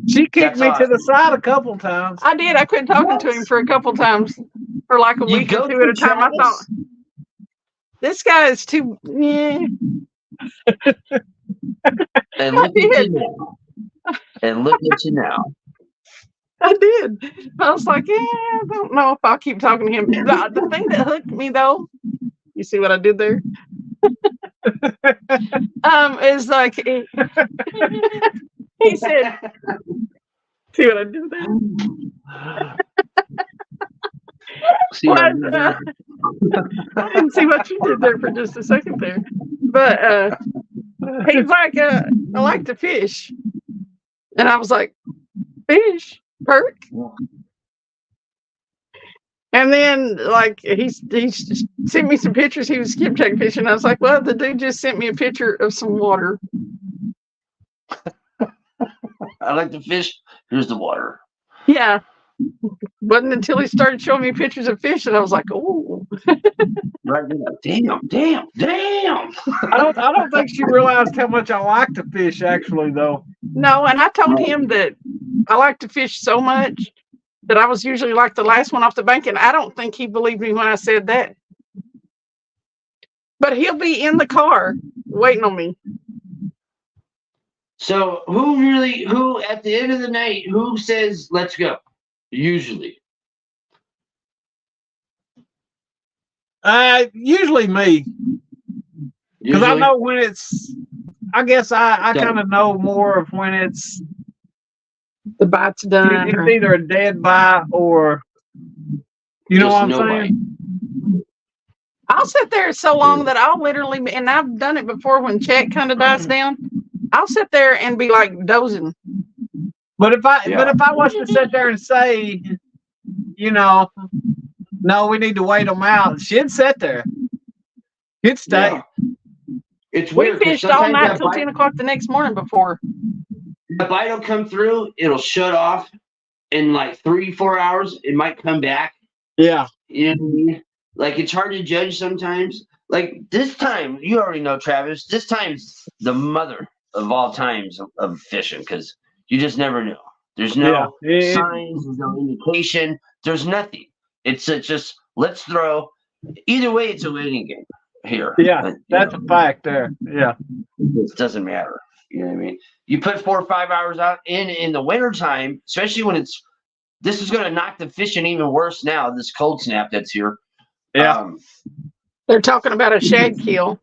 She kicked me to the side a couple times. I did. I quit talking to him for a couple times for like a week or two at a time. I thought, this guy is too. Yeah. And look at you now. I did. I was like, I don't know if I'll keep talking to him. The thing that hooked me, though, you see what I did there? Is like he said, see what I did there? I didn't see what you did there for just a second there. But he's like, I like to fish. And I was like, fish? Perk? And then, like, he sent me some pictures. He was skipjack fishing. I was like, well, the dude just sent me a picture of some water. I like to fish. Here's the water. Yeah. Wasn't until he started showing me pictures of fish that I was like, oh. Right. Damn. I don't think she realized how much I like to fish, actually, though. No, and I told him that I like to fish so much that I was usually like the last one off the bank, and I don't think he believed me when I said that. But he'll be in the car waiting on me. So who at the end of the night, who says, let's go? Usually. Usually me. Because I know when it's, I guess I kind of know more of when it's, the bite's done. It's either a dead bite or You know Just what I'm no saying? I'll sit there so long that I'll literally, and I've done it before when chat kind of dies down. I'll sit there and be like dozing. But if I was to sit there and say, you know, no, we need to wait them out, she'd sit there. She'd stay. Yeah. It's We weird. 'cause fished all sometimes night that till bite- 10 o'clock the next morning before. the bite will come through, it'll shut off in like 3-4 hours. It might come back. Yeah. You know what I mean? Like, it's hard to judge sometimes. Like this time, you already know, Travis, this time's the mother of all times of fishing, because you just never know. There's no signs, there's no indication, there's nothing. It's just, let's throw. Either way, it's a waiting game here. Yeah, that's a fact there. Yeah. It doesn't matter. You know what I mean? You put 4 or 5 hours out in the wintertime, especially when this is going to knock the fishing even worse now, this cold snap that's here. Yeah. They're talking about a shad kill.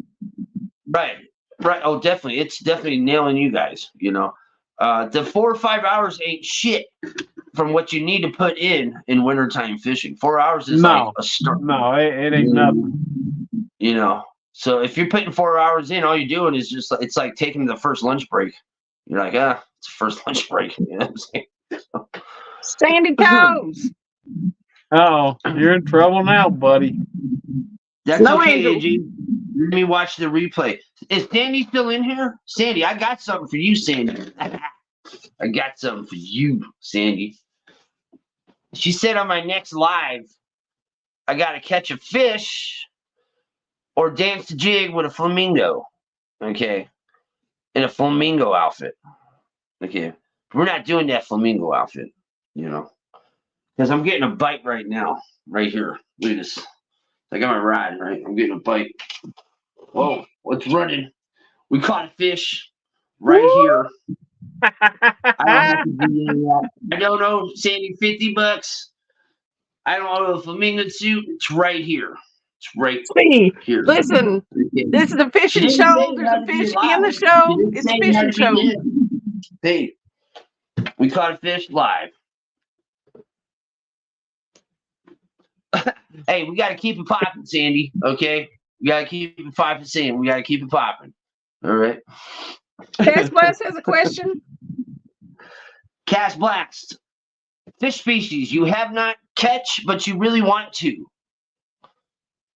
Right. Oh, definitely. It's definitely nailing you guys, you know. The 4 or 5 hours ain't shit from what you need to put in wintertime fishing. 4 hours is like a start. No, it ain't nothing. You know. So if you're putting 4 hours in, all you're doing is just, it's like taking the first lunch break. You're like, it's the first lunch break. You know what I'm saying? Sandy toes. Oh, you're in trouble now, buddy. That's No okay, angel. AJ. Let me watch the replay. Is Sandy still in here? Sandy, I got something for you, Sandy. I got something for you, Sandy. She said on my next live, I got to catch a fish or dance the jig with a flamingo. Okay. In a flamingo outfit. Okay. We're not doing that flamingo outfit, you know. Because I'm getting a bite right now. Right here. Look at this. I got my rod, right? I'm getting a bite. Whoa, what's running? We caught a fish right here. I don't have to do any of that. I don't know, Sandy, $50. I don't know the flamingo suit. It's right here. It's right here. Listen, this is a fishing show. There's a fish in the show. It's a fishing show. Hey, we caught a fish live. Hey, we got to keep it popping, Sandy. Okay? We got to keep it popping, Sandy. We got to keep it popping. All right? Cass Blast has a question. Cass Blast. Fish species you have not catch, but you really want to.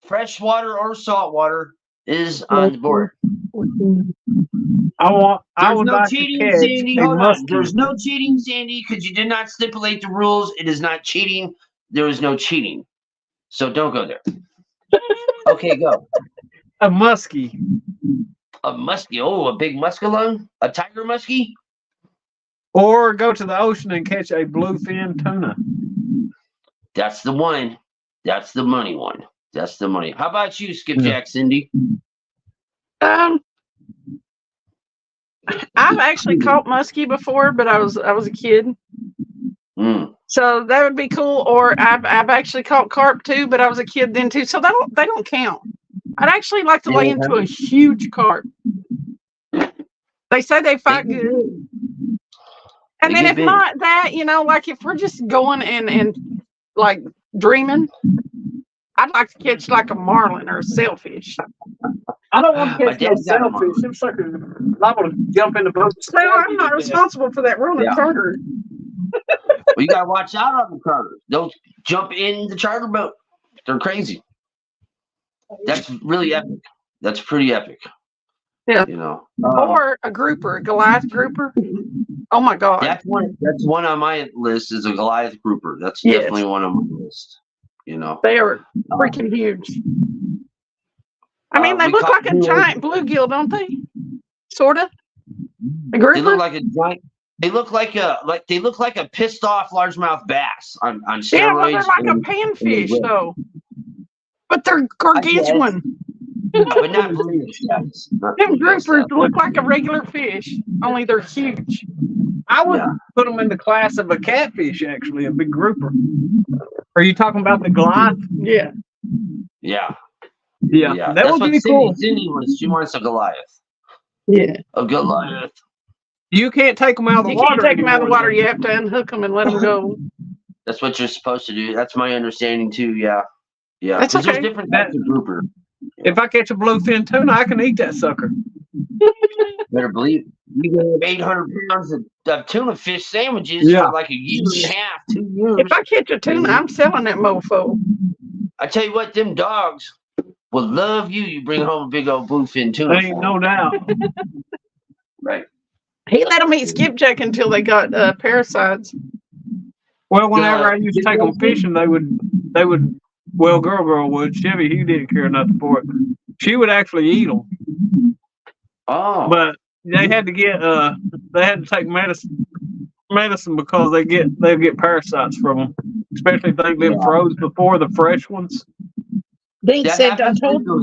Freshwater or saltwater is on the board. There's no cheating, Sandy. Hold on. There's no cheating, Sandy, because you did not stipulate the rules. It is not cheating. There is no cheating. So don't go there. Okay, go. A muskie. A muskie. Oh, a big muskalung? A tiger muskie? Or go to the ocean and catch a bluefin tuna. That's the one. That's the money one. That's the money. How about you, Skipjack, Cindy? I've actually caught muskie before, but I was a kid. So that would be cool. Or I've actually caught carp too, but I was a kid then too. So they don't count. I'd actually like to lay into a huge carp. They say they fight good. And then if not that, you know, like if we're just going and like dreaming, I'd like to catch like a marlin or a sailfish. I don't want to catch no sailfish. Them suckers liable to jump in the boat. So I'm not responsible for that. We're on a charter. Well, you gotta watch out on the charter. Don't jump in the charter boat. They're crazy. That's really epic. That's pretty epic. Yeah. You know. Or a grouper, a Goliath grouper. Oh my God. That's one on my list is a Goliath grouper. That's definitely one on my list. You know. They are freaking huge. I mean, they look like a giant bluegill, don't they? Sorta. A grouper. They look like a giant. They look like a pissed off largemouth bass on steroids. Yeah, well, they're like a panfish though. But they're gargantuan. But not bluegill. Them groupers look like a regular fish, only they're huge. I would put them in the class of a catfish, actually, a big grouper. Are you talking about the Goliath? Yeah. Yeah. Yeah. That would be cool. Cindy she wants a Goliath. Yeah. A Goliath. You can't take them out of the water. You can't take them out of the water. You have to unhook them and let them go. That's what you're supposed to do. That's my understanding too. Yeah. Yeah. That's Because okay. there's different types of grouper. If I catch a bluefin tuna, I can eat that sucker. Better believe you can have 800 pounds of tuna fish sandwiches Yeah. for like a year and a half, 2 years. If I catch a tuna, I'm selling that mofo. I tell you what, them dogs will love you. You bring home a big old bluefin tuna. Ain't for no 'em. doubt. Right. He let them eat skipjack until they got parasites. Well, whenever I used to take them fishing, they would. Well, girl would. Chevy, he didn't care nothing for it. She would actually eat them, Oh. but they had to get they had to take medicine because they get parasites from them, especially if they've been froze before, the fresh ones. Dink That said, "I happens told you,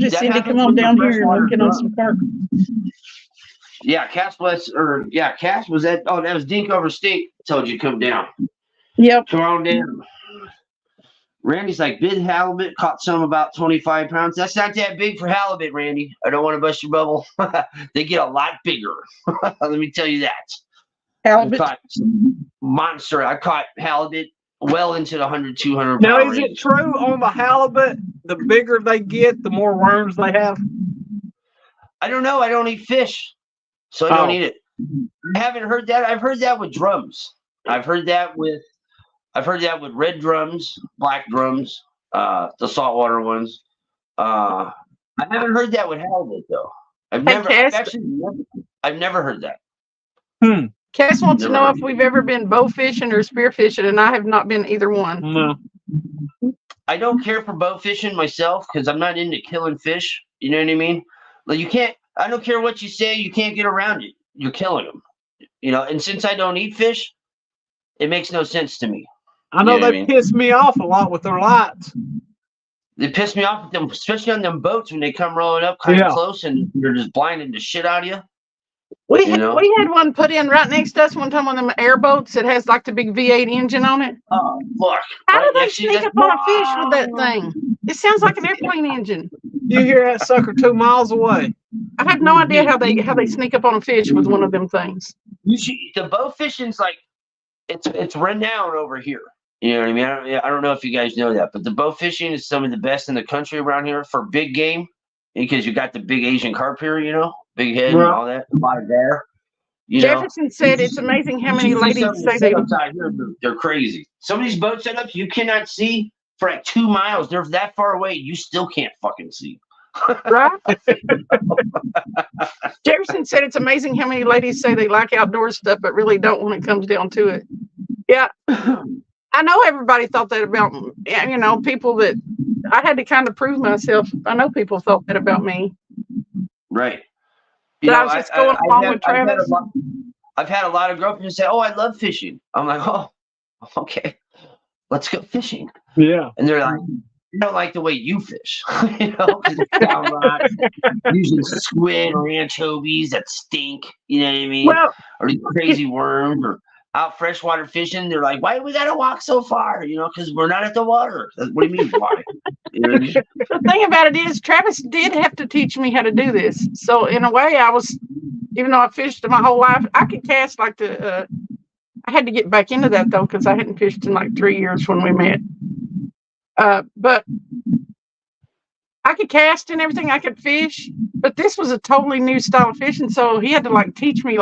that Cindy, happens come on with the down here and freshwater we'll get on drum. some carp." Yeah, Cass Cass was that. Oh, that was Dink over State. Told you to come down. Yep. Come on down. Randy's like, big halibut, caught some about 25 pounds. That's not that big for halibut, Randy. I don't want to bust your bubble. They get a lot bigger. Let me tell you that. I Halibut. caught some monster. I caught halibut well into the 100, 200 Now, pound is range. it true on the halibut, the bigger they get, the more worms they have? I don't know. I don't eat fish, so I don't eat it. I haven't heard that. I've heard that with drums. I've heard that with red drums, black drums, the saltwater ones. I haven't heard that with halibut though. I've never heard that. Cass wants to Never know heard if we've ever been bow fishing or spear fishing, and I have not been either one. No. I don't care for bow fishing myself because I'm not into killing fish. You know what I mean? Like you can't. I don't care what you say. You can't get around it. You're killing them. You know. And since I don't eat fish, it makes no sense to me. I know You know what they I mean? piss me off a lot with their lights. They piss me off with them, especially on them boats when they come rolling up kind of close and they're just blinding the shit out of you. We had one put in right next to us one time on them airboats that has like the big V8 engine on it. Oh, fuck. How do they sneak up on a fish with that thing? It sounds like an airplane engine. You hear that sucker 2 miles away. I have no idea how they sneak up on a fish with one of them things. The bow fishing's like it's renowned over here. You know what I mean? I don't know if you guys know that, but the bow fishing is some of the best in the country around here for big game because you got the big Asian carp here, you know, big head and all that, a lot of there. Jefferson said it's amazing how many ladies say they. They're crazy. Some of these boat setups you cannot see for like 2 miles. They're that far away, you still can't fucking see. Right? Jefferson said it's amazing how many ladies say they like outdoor stuff, but really don't when it comes down to it. Yeah. I know everybody thought that about, people that I had to kind of prove myself. I know people thought that about me. Right. I was just going along with Travis. I've had a lot of girlfriends say, "Oh, I love fishing." I'm like, "Oh, okay, let's go fishing." Yeah. And they're like, "I don't like the way you fish," because it's down rock, using squid or anchovies that stink. You know what I mean? Well, or these crazy worms, or out freshwater fishing. They're like, "Why do we gotta walk so far?" Because we're not at the water. What do you mean, why? The thing about it is, Travis did have to teach me how to do this. So in a way, even though I fished my whole life, I could cast like I had to get back into that though because I hadn't fished in like 3 years when we met. But I could cast and everything. I could fish, but this was a totally new style of fishing. So he had to like teach me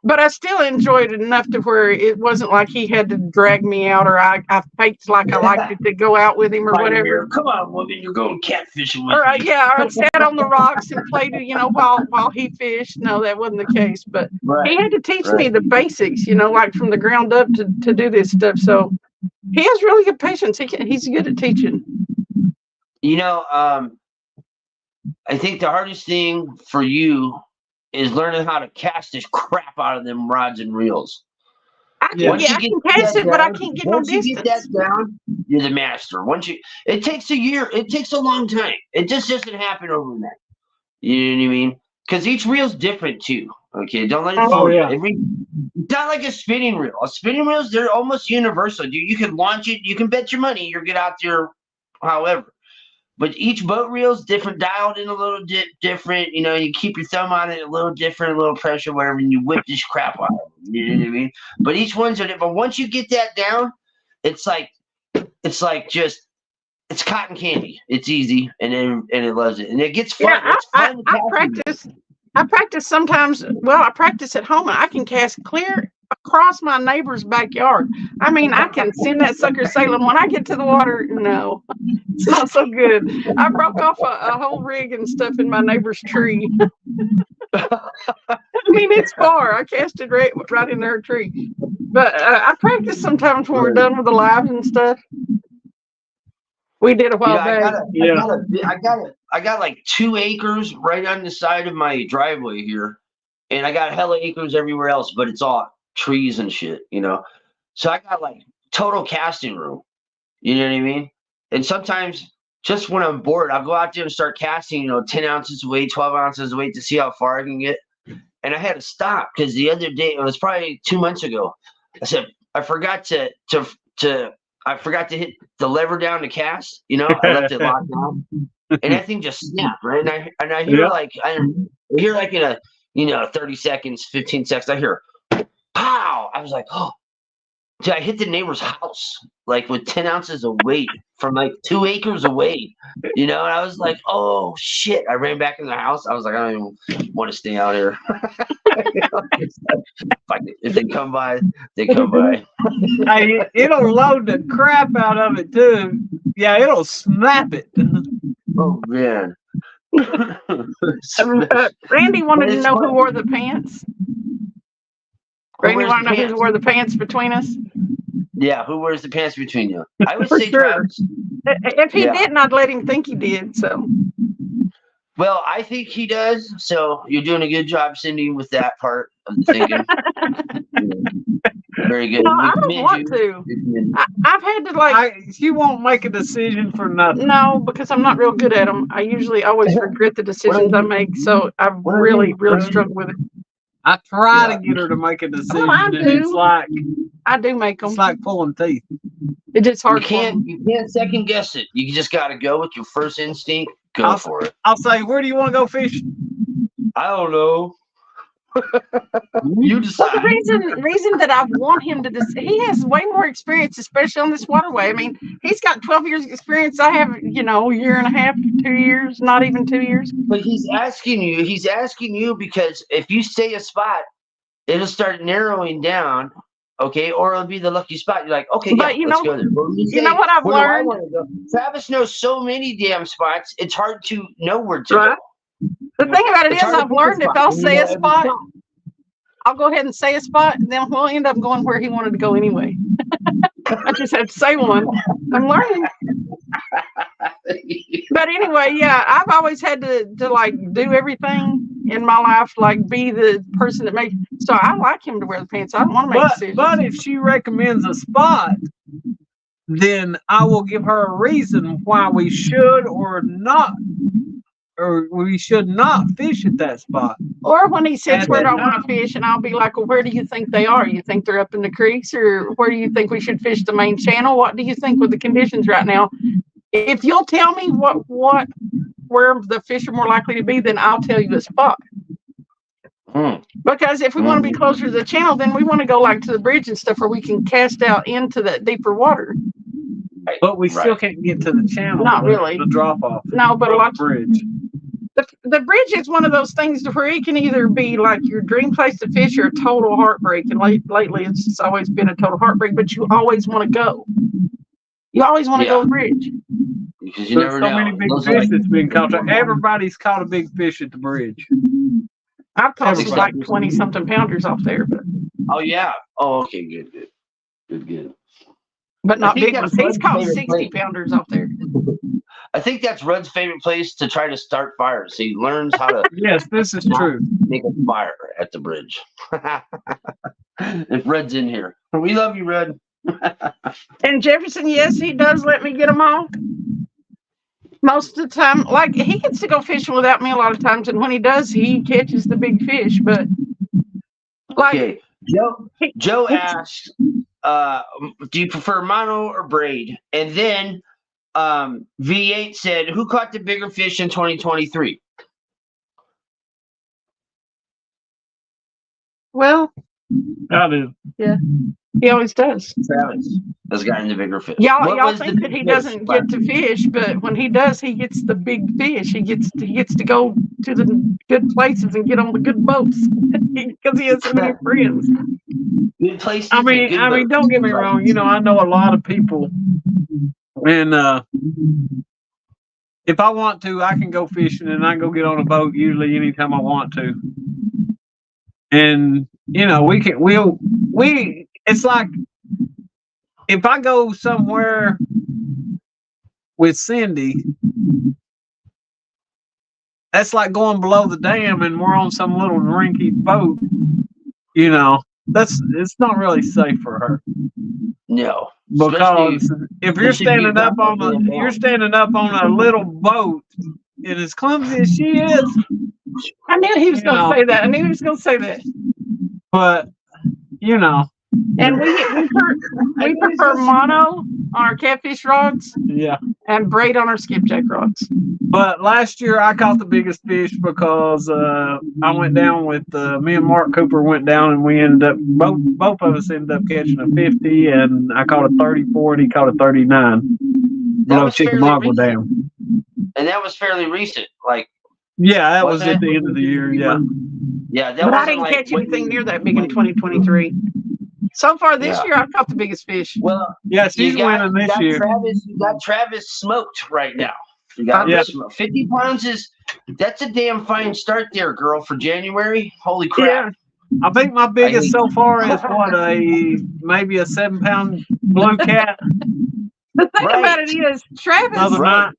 But I still enjoyed it enough to where it wasn't like he had to drag me out or I faked like I liked it to go out with him or whatever. Come on, woman, you're going catfishing with me. Or I sat on the rocks and played, while he fished. No, that wasn't the case. But he had to teach me the basics, like from the ground up to do this stuff. So he has really good patience. He's good at teaching. I think the hardest thing for you is learning how to cast this crap out of them rods and reels. I can cast it, but I can't get no distance. Once you get that down, you're the master. It takes a year. It takes a long time. It just doesn't happen overnight. You know what I mean? Because each reel's different too. Okay, don't let it fool you. It's not like a spinning reel. A spinning reels, they're almost universal. You can launch it. You can bet your money you'll get out there, however. But each boat reel is different, dialed in a little different. You know, you keep your thumb on it a little different, a little pressure, whatever, and you whip this crap out of it. You know what I mean? But each one's are different. But once you get that down, it's like just it's cotton candy. It's easy, and it loves it, and it gets fun. Yeah, It's fun. I practice. I practice sometimes. Well, I practice at home, and I can cast clear across my neighbor's backyard. I mean, I can send that sucker sailing. When I get to the water, no, it's not so good. I broke off a whole rig and stuff in my neighbor's tree. I mean, it's far. I cast it right in her tree. But I practice sometimes when we're done with the lives and stuff. We did a while back. I got like 2 acres right on the side of my driveway here, and I got hella acres everywhere else, but it's all trees and shit, you know. So I got like total casting room. You know what I mean? And sometimes just when I'm bored, I'll go out there and start casting, you know, 10 ounces of weight, 12 ounces of weight to see how far I can get. And I had to stop because the other day, it was probably 2 months ago, I said I forgot to hit the lever down to cast. You know, I left it locked down, and that thing just snapped, right? And I hear I hear like in a 30 seconds, 15 seconds, I hear pow. I was like, oh, dude, I hit the neighbor's house like with 10 ounces of weight from like 2 acres away, you know. And I was like, oh shit! I ran back in the house. I was like, I don't even want to stay out here. You know, if they come by, they come by. Hey, it'll load the crap out of it too. Yeah, it'll snap it. Oh man. Randy wanted to know who wore the pants. Randy wanted to know who wore the pants between us. Yeah, who wears the pants between you? I would For say sure. Travis. If he didn't, I'd let him think he did. So. Well, I think he does. So you're doing a good job, Cindy, with that part of the thinking. Very good. No, I don't want to. I've had to you won't make a decision for nothing. No, because I'm not real good at them. I usually always regret the decisions I make. So I've really struggled with it. I try to get her to make a decision, I and do. it's like I do make them. It's like pulling teeth. It's just hard. You can't second guess it. You just got to go with your first instinct. Go for it. I'll say, where do you want to go fishing? I don't know. You decide. Well, the reason that I want him to he has way more experience, especially on this waterway. I mean, he's got 12 years experience. I have, a year and a half, 2 years, not even 2 years. But he's asking you because if you say a spot, it'll start narrowing down, okay, or it'll be the lucky spot. You're like, okay, but let's go there. You know what I've learned? Travis knows so many damn spots, it's hard to know where to go. The thing about it is, I've learned if I'll say a spot, I'll go ahead and say a spot, and then we'll end up going where he wanted to go anyway. I just have to say one. I'm learning. But anyway, yeah, I've always had to like do everything in my life, like be the person that makes. So I like him to wear the pants. I don't want to make decisions. But if she recommends a spot, then I will give her a reason why we should or we should not fish at that spot. Or when he says, where do I want to fish? And I'll be like, well, where do you think they are? You think they're up in the creeks? Or where do you think we should fish the main channel? What do you think with the conditions right now? If you'll tell me where the fish are more likely to be, then I'll tell you a spot. Because if we want to be closer to the channel, then we want to go like to the bridge and stuff where we can cast out into that deeper water. But we still can't get to the channel. Not really. The drop off. No, but a lot of bridge. The bridge is one of those things where it can either be like your dream place to fish or a total heartbreak. And lately, it's just always been a total heartbreak. But you always want to go. You always want to go to the bridge. Because you never know. So many big fish that's been caught. Everybody's caught a big fish at the bridge. I've caught like 20-something pounders off there. But. Oh yeah. Oh, okay. Good. But not big ones. He's caught 60 pounders off there. I think that's Rudd's favorite place to try to start fires. He learns how to. Yes, this is true. Make a fire at the bridge. If Rudd's in here, we love you, Rudd. And Jefferson, yes, he does let me get them all. Most of the time, like he gets to go fishing without me a lot of times, and when he does, he catches the big fish. But like, okay, Joe asks, do you prefer mono or braid? And then V8 said, "Who caught the bigger fish in 2023?" Well, I do. yeah, he always does. Travis has gotten the bigger fish. Y'all think that he doesn't get to fish, but when he does, he gets the big fish. He gets to go to the good places and get on the good boats because he has so many friends. Good places. I mean, don't get me wrong. You know, I know a lot of people, and if I want to, I can go fishing and I can go get on a boat usually anytime I want to. And you know, it's like if I go somewhere with Cindy, that's like going below the dam and we're on some little rinky boat. You know, it's not really safe for her. No, because if you're standing up on a little boat and as clumsy as she is, I knew he was going to say that. I knew he was going to say that. But you know, and we prefer mono on our catfish rods, yeah, and braid on our skipjack rods. But last year I caught the biggest fish because I went down with me and Mark Cooper went down and we ended up both of us ended up catching a 50 and I caught a 34 and he caught a 39. That was Chickamauga Dam. And that was fairly recent, like. Yeah, that was at the end of the year. Yeah. Yeah, but I didn't catch anything near that big in 2023. So far this year, I've caught the biggest fish. Well, yeah, she's winning this year. You got Travis smoked right now. You got 50 pounds that's a damn fine start there, girl, for January. Holy crap. Yeah. I think my biggest so far is maybe a 7-pound blue cat. The thing about it is, Travis,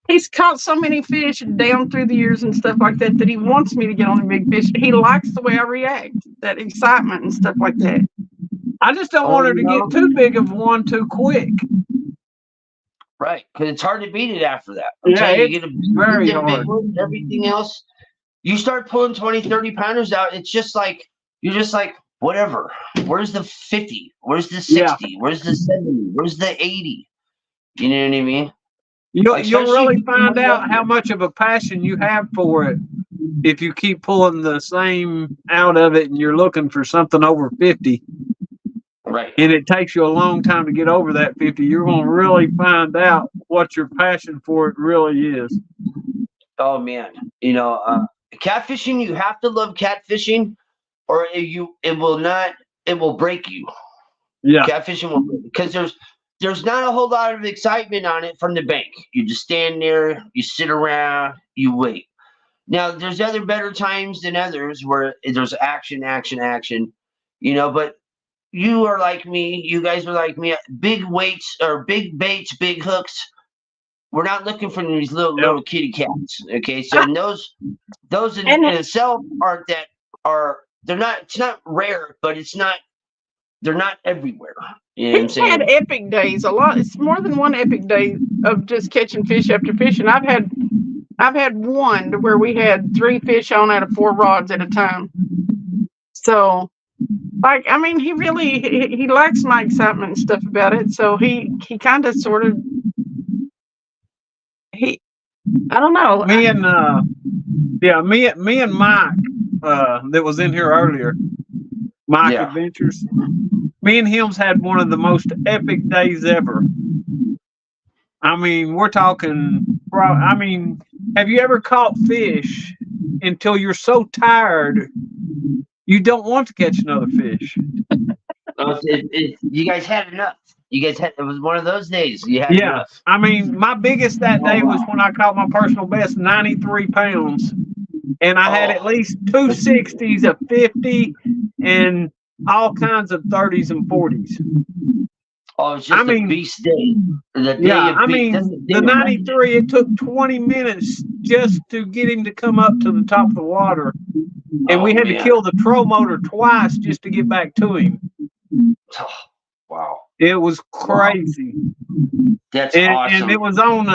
he's caught so many fish down through the years and stuff like that he wants me to get on the big fish. He likes the way I react, that excitement and stuff like that. I just don't want her to get too big of one too quick. Right, because it's hard to beat it after that. It's you get very hard. Everything else, you start pulling 20, 30 pounders out, it's just like, you're just like, whatever. Where's the 50? Where's the 60? Yeah. Where's the 70? Where's the 80? You know what I mean? You'll really find out how much of a passion you have for it if you keep pulling the same out of it and you're looking for something over 50. Right. And it takes you a long time to get over that 50. You're going to really find out what your passion for it really is. Oh, man. You know, catfishing, you have to love catfishing or it will break you. Yeah. Catfishing will break you because there's not a whole lot of excitement on it from the bank. You just stand there, you sit around, you wait. Now, there's better times than others where there's action, you know, but you are like me. You guys are like me. Big weights or big baits, big hooks. We're not looking for these little kitty cats. Okay, so those in itself it's not rare, but they're not everywhere. You know what I'm saying? Had epic days a lot. It's more than one epic day of just catching fish after fish. And I've had one where we had 3 fish on out of 4 rods at a time. So, like, I mean, he likes my excitement and stuff about it. So he kind of sort of I don't know. Me and Mike that was in here earlier. Mike Adventures. Me and him's had one of the most epic days ever. I mean, we're talking. I mean, have you ever caught fish until you're so tired you don't want to catch another fish? You guys had enough. It was one of those days. You had enough. I mean, my biggest that day was when I caught my personal best, 93 pounds. And I had at least 2 60s, a 50, and all kinds of 30s and 40s. Oh, it's just a beast day. The 93, it took 20 minutes just to get him to come up to the top of the water. And we had to kill the troll motor twice just to get back to him. Oh, wow. It was crazy. That's awesome. And it was on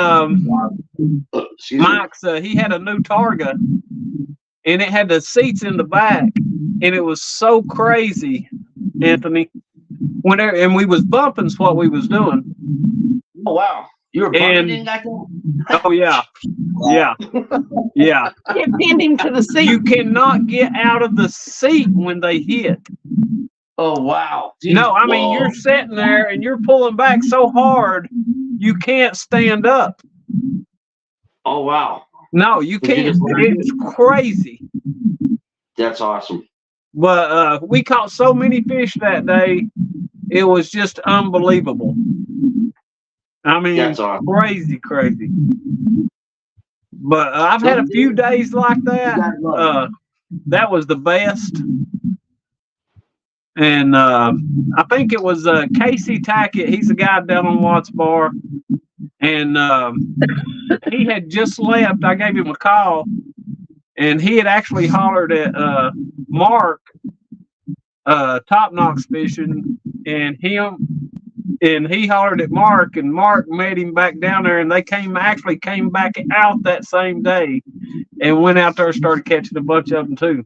Mike's, he had a new Targa, and it had the seats in the back. And it was so crazy, Anthony. And we was bumping what we was doing. Oh, wow. You were bumping in that thing? Oh yeah, yeah, yeah. It pinned him to the seat. You cannot get out of the seat when they hit. Oh wow. Jeez, No, I mean you're sitting there and you're pulling back so hard you can't stand up. Oh wow. No, you can't. It's crazy. That's awesome. But we caught so many fish that day, it was just unbelievable. I mean, That's awesome. Crazy. But I've had a few days like that. That was the best. And I think it was Casey Tackett. He's a guy down on Watts Bar. And he had just left. I gave him a call. And he had actually hollered at Mark, Top Knox Fishing, and he hollered at Mark, and Mark met him back down there, and they came back out that same day and went out there and started catching a bunch of them too.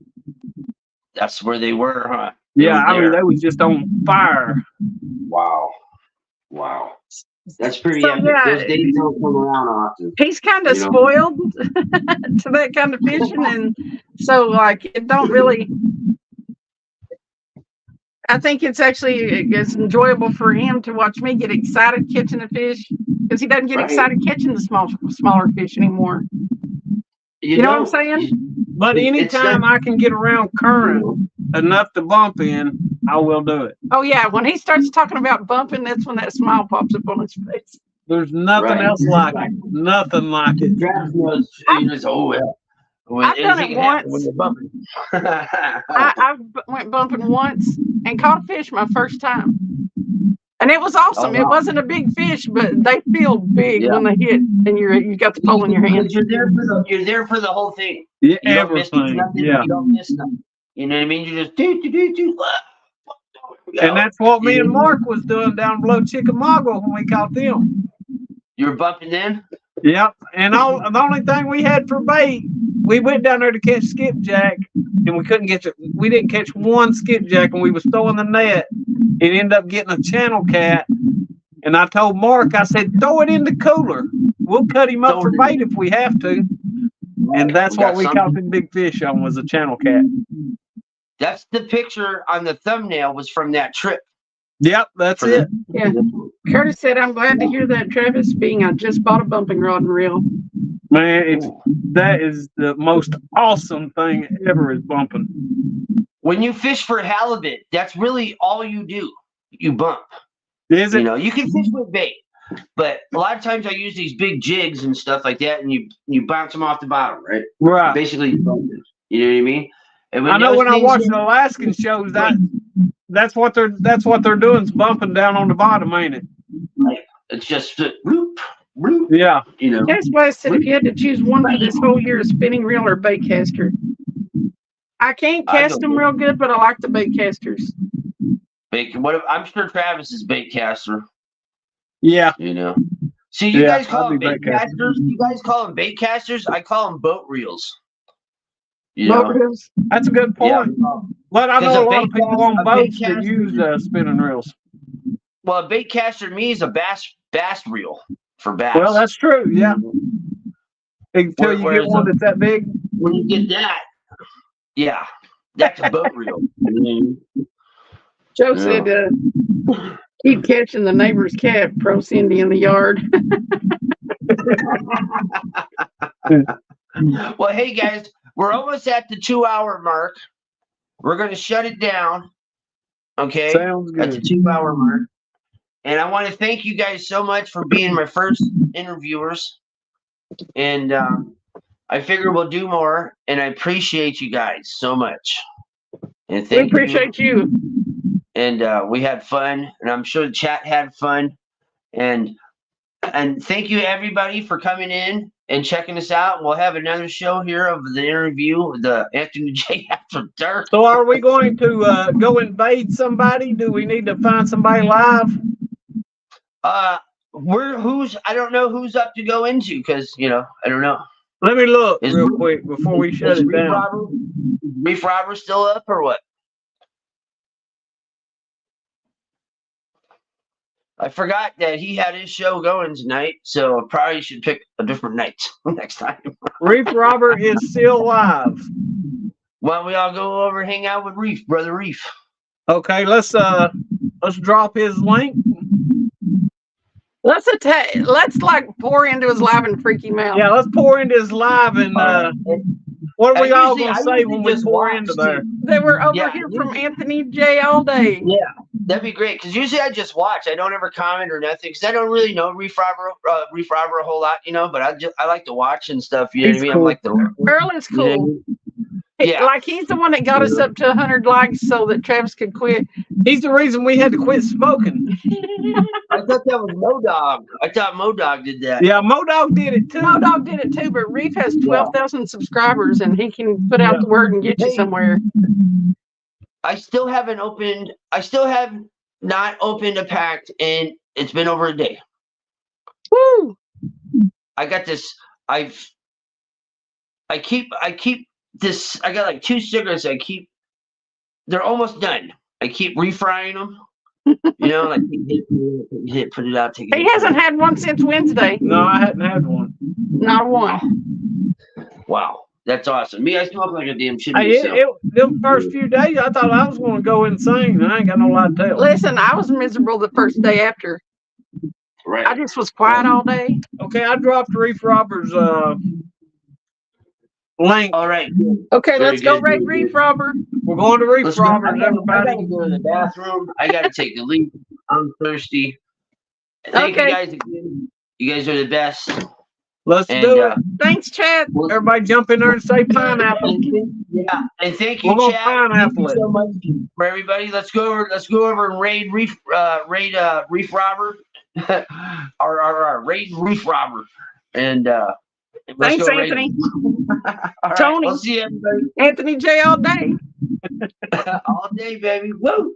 That's where they were, huh? Yeah, I mean, they was just on fire. Wow. That's pretty epic. Yeah, those days don't come around often. He's kind of spoiled to that kind of fishing, and so like it don't really. I think it's enjoyable for him to watch me get excited catching a fish because he doesn't get excited catching the smaller fish anymore. You know what I'm saying? But anytime I can get around current enough to bump in, I will do it. Oh yeah, when he starts talking about bumping, that's when that smile pops up on his face. There's nothing else like it. Nothing like it. I've done it once. I went bumping once and caught a fish my first time. And it was awesome. Oh, wow. It wasn't a big fish, but they feel big when they hit, and you got the pole in your hand. You're there for the whole thing. Yeah, you don't everything. Miss nothing, yeah. You don't miss nothing. You know what I mean? You just do. And that's what me and Mark was doing down below Chickamauga when we caught them. You were bumping then? Yep. And the only thing we had for bait, we went down there to catch skipjack, and we couldn't get it. We didn't catch one skipjack, and we was throwing the net, and ended up getting a channel cat. And I told Mark, I said, throw it in the cooler. We'll cut him up for bait if we have to. And that's what we caught the big fish on, was a channel cat. That's the picture on the thumbnail was from that trip. Yep, that's it. Yeah. Curtis said, I'm glad to hear that, Travis, I just bought a bumping rod and reel. Man, that is the most awesome thing ever, is bumping. When you fish for halibut, that's really all you do. You bump. Is it? You know, you can fish with bait, but a lot of times I use these big jigs and stuff like that, and you bounce them off the bottom, right? Right. Basically, you bump it. You know what I mean? And I know when I watch the Alaskan shows, that's what they're doing, is bumping down on the bottom, ain't it? Right. It's just whoop. Yeah. You know. That's why I said if you had to choose one for this whole year, a spinning reel or bait caster. I can't cast them real good, but I like the bait casters. I'm sure Travis is bait caster. Yeah. You know. See, you guys call them bait casters. You guys call them bait casters. I call them boat reels. Boat reels. That's a good point. Yeah. But I know a lot of people on boats that use spinning reels. Well, a bait caster to me is a bass reel for bass. Well, that's true. Yeah. Until you get one that's that big. When you get that, yeah, that's a boat reel. Joe said, keep catching the neighbor's cat, Pro Cindy in the yard. Well, hey guys, we're almost at the 2-hour mark. We're going to shut it down. Okay. Sounds good. At the 2-hour mark. And I want to thank you guys so much for being my first interviewers. And I figure we'll do more. And I appreciate you guys so much. And we appreciate you. And we had fun. And I'm sure the chat had fun. And thank you everybody for coming in and checking us out. We'll have another show here of the interview with the Anthony J. After Dark. So are we going to go invade somebody? Do we need to find somebody live? I don't know who's up to go into, because I don't know. Let me look real quick before we shut it down. Reef Robber still up or what? I forgot that he had his show going tonight, so I probably should pick a different night next time. Reef Robber is still live. Why don't we all go over and hang out with Reef, brother Reef? Okay, let's drop his link. Let's like pour into his live and freak him out. Yeah, let's pour into his live and what are we all gonna say when we pour into there? They were over here from Anthony J all day. Yeah, that'd be great. Because usually I just watch. I don't ever comment or nothing. Because I don't really know Reef Robber a whole lot, But I like to watch and stuff. You know what I mean? Cool. I'm like the Earl is cool. You know Yeah. Like he's the one that got us up to 100 likes so that Travis could quit. He's the reason we had to quit smoking. I thought that was Modog. I thought Modog did that. Yeah, Modog did it too. Modog did it too, but Reef has 12,000 subscribers and he can put out the word and get you somewhere. I still have not opened a pack, and it's been over a day. Woo! I got this. I keep this. I got like 2 cigarettes. They're almost done. I keep refrying them. Like put it out. Take it. He hasn't had one since Wednesday. No, I hadn't had one. Not one. Wow, that's awesome. Me, I smoke like a damn shit. The first few days, I thought I was going to go insane, and I ain't got no lie to tell. Listen, I was miserable the first day after. Right. I just was quiet all day. Okay, I dropped Reef Robber's link. All right. Okay, let's go raid Reef Robber. We're going to Reef Robbers, everybody. I gotta go to the bathroom. I gotta take a leak. I'm thirsty. Thank you guys again. You guys are the best. Let's do it. Thanks, Chad. Everybody jump in there and say pineapple. And thank you, We're Chad. pineapple Thank you so much for everybody. Let's go over and raid Reef Robber. our raid Reef Robber. And thanks, Anthony. All Tony. Right, we'll see you, everybody. Anthony J all day. All day, baby. Woo!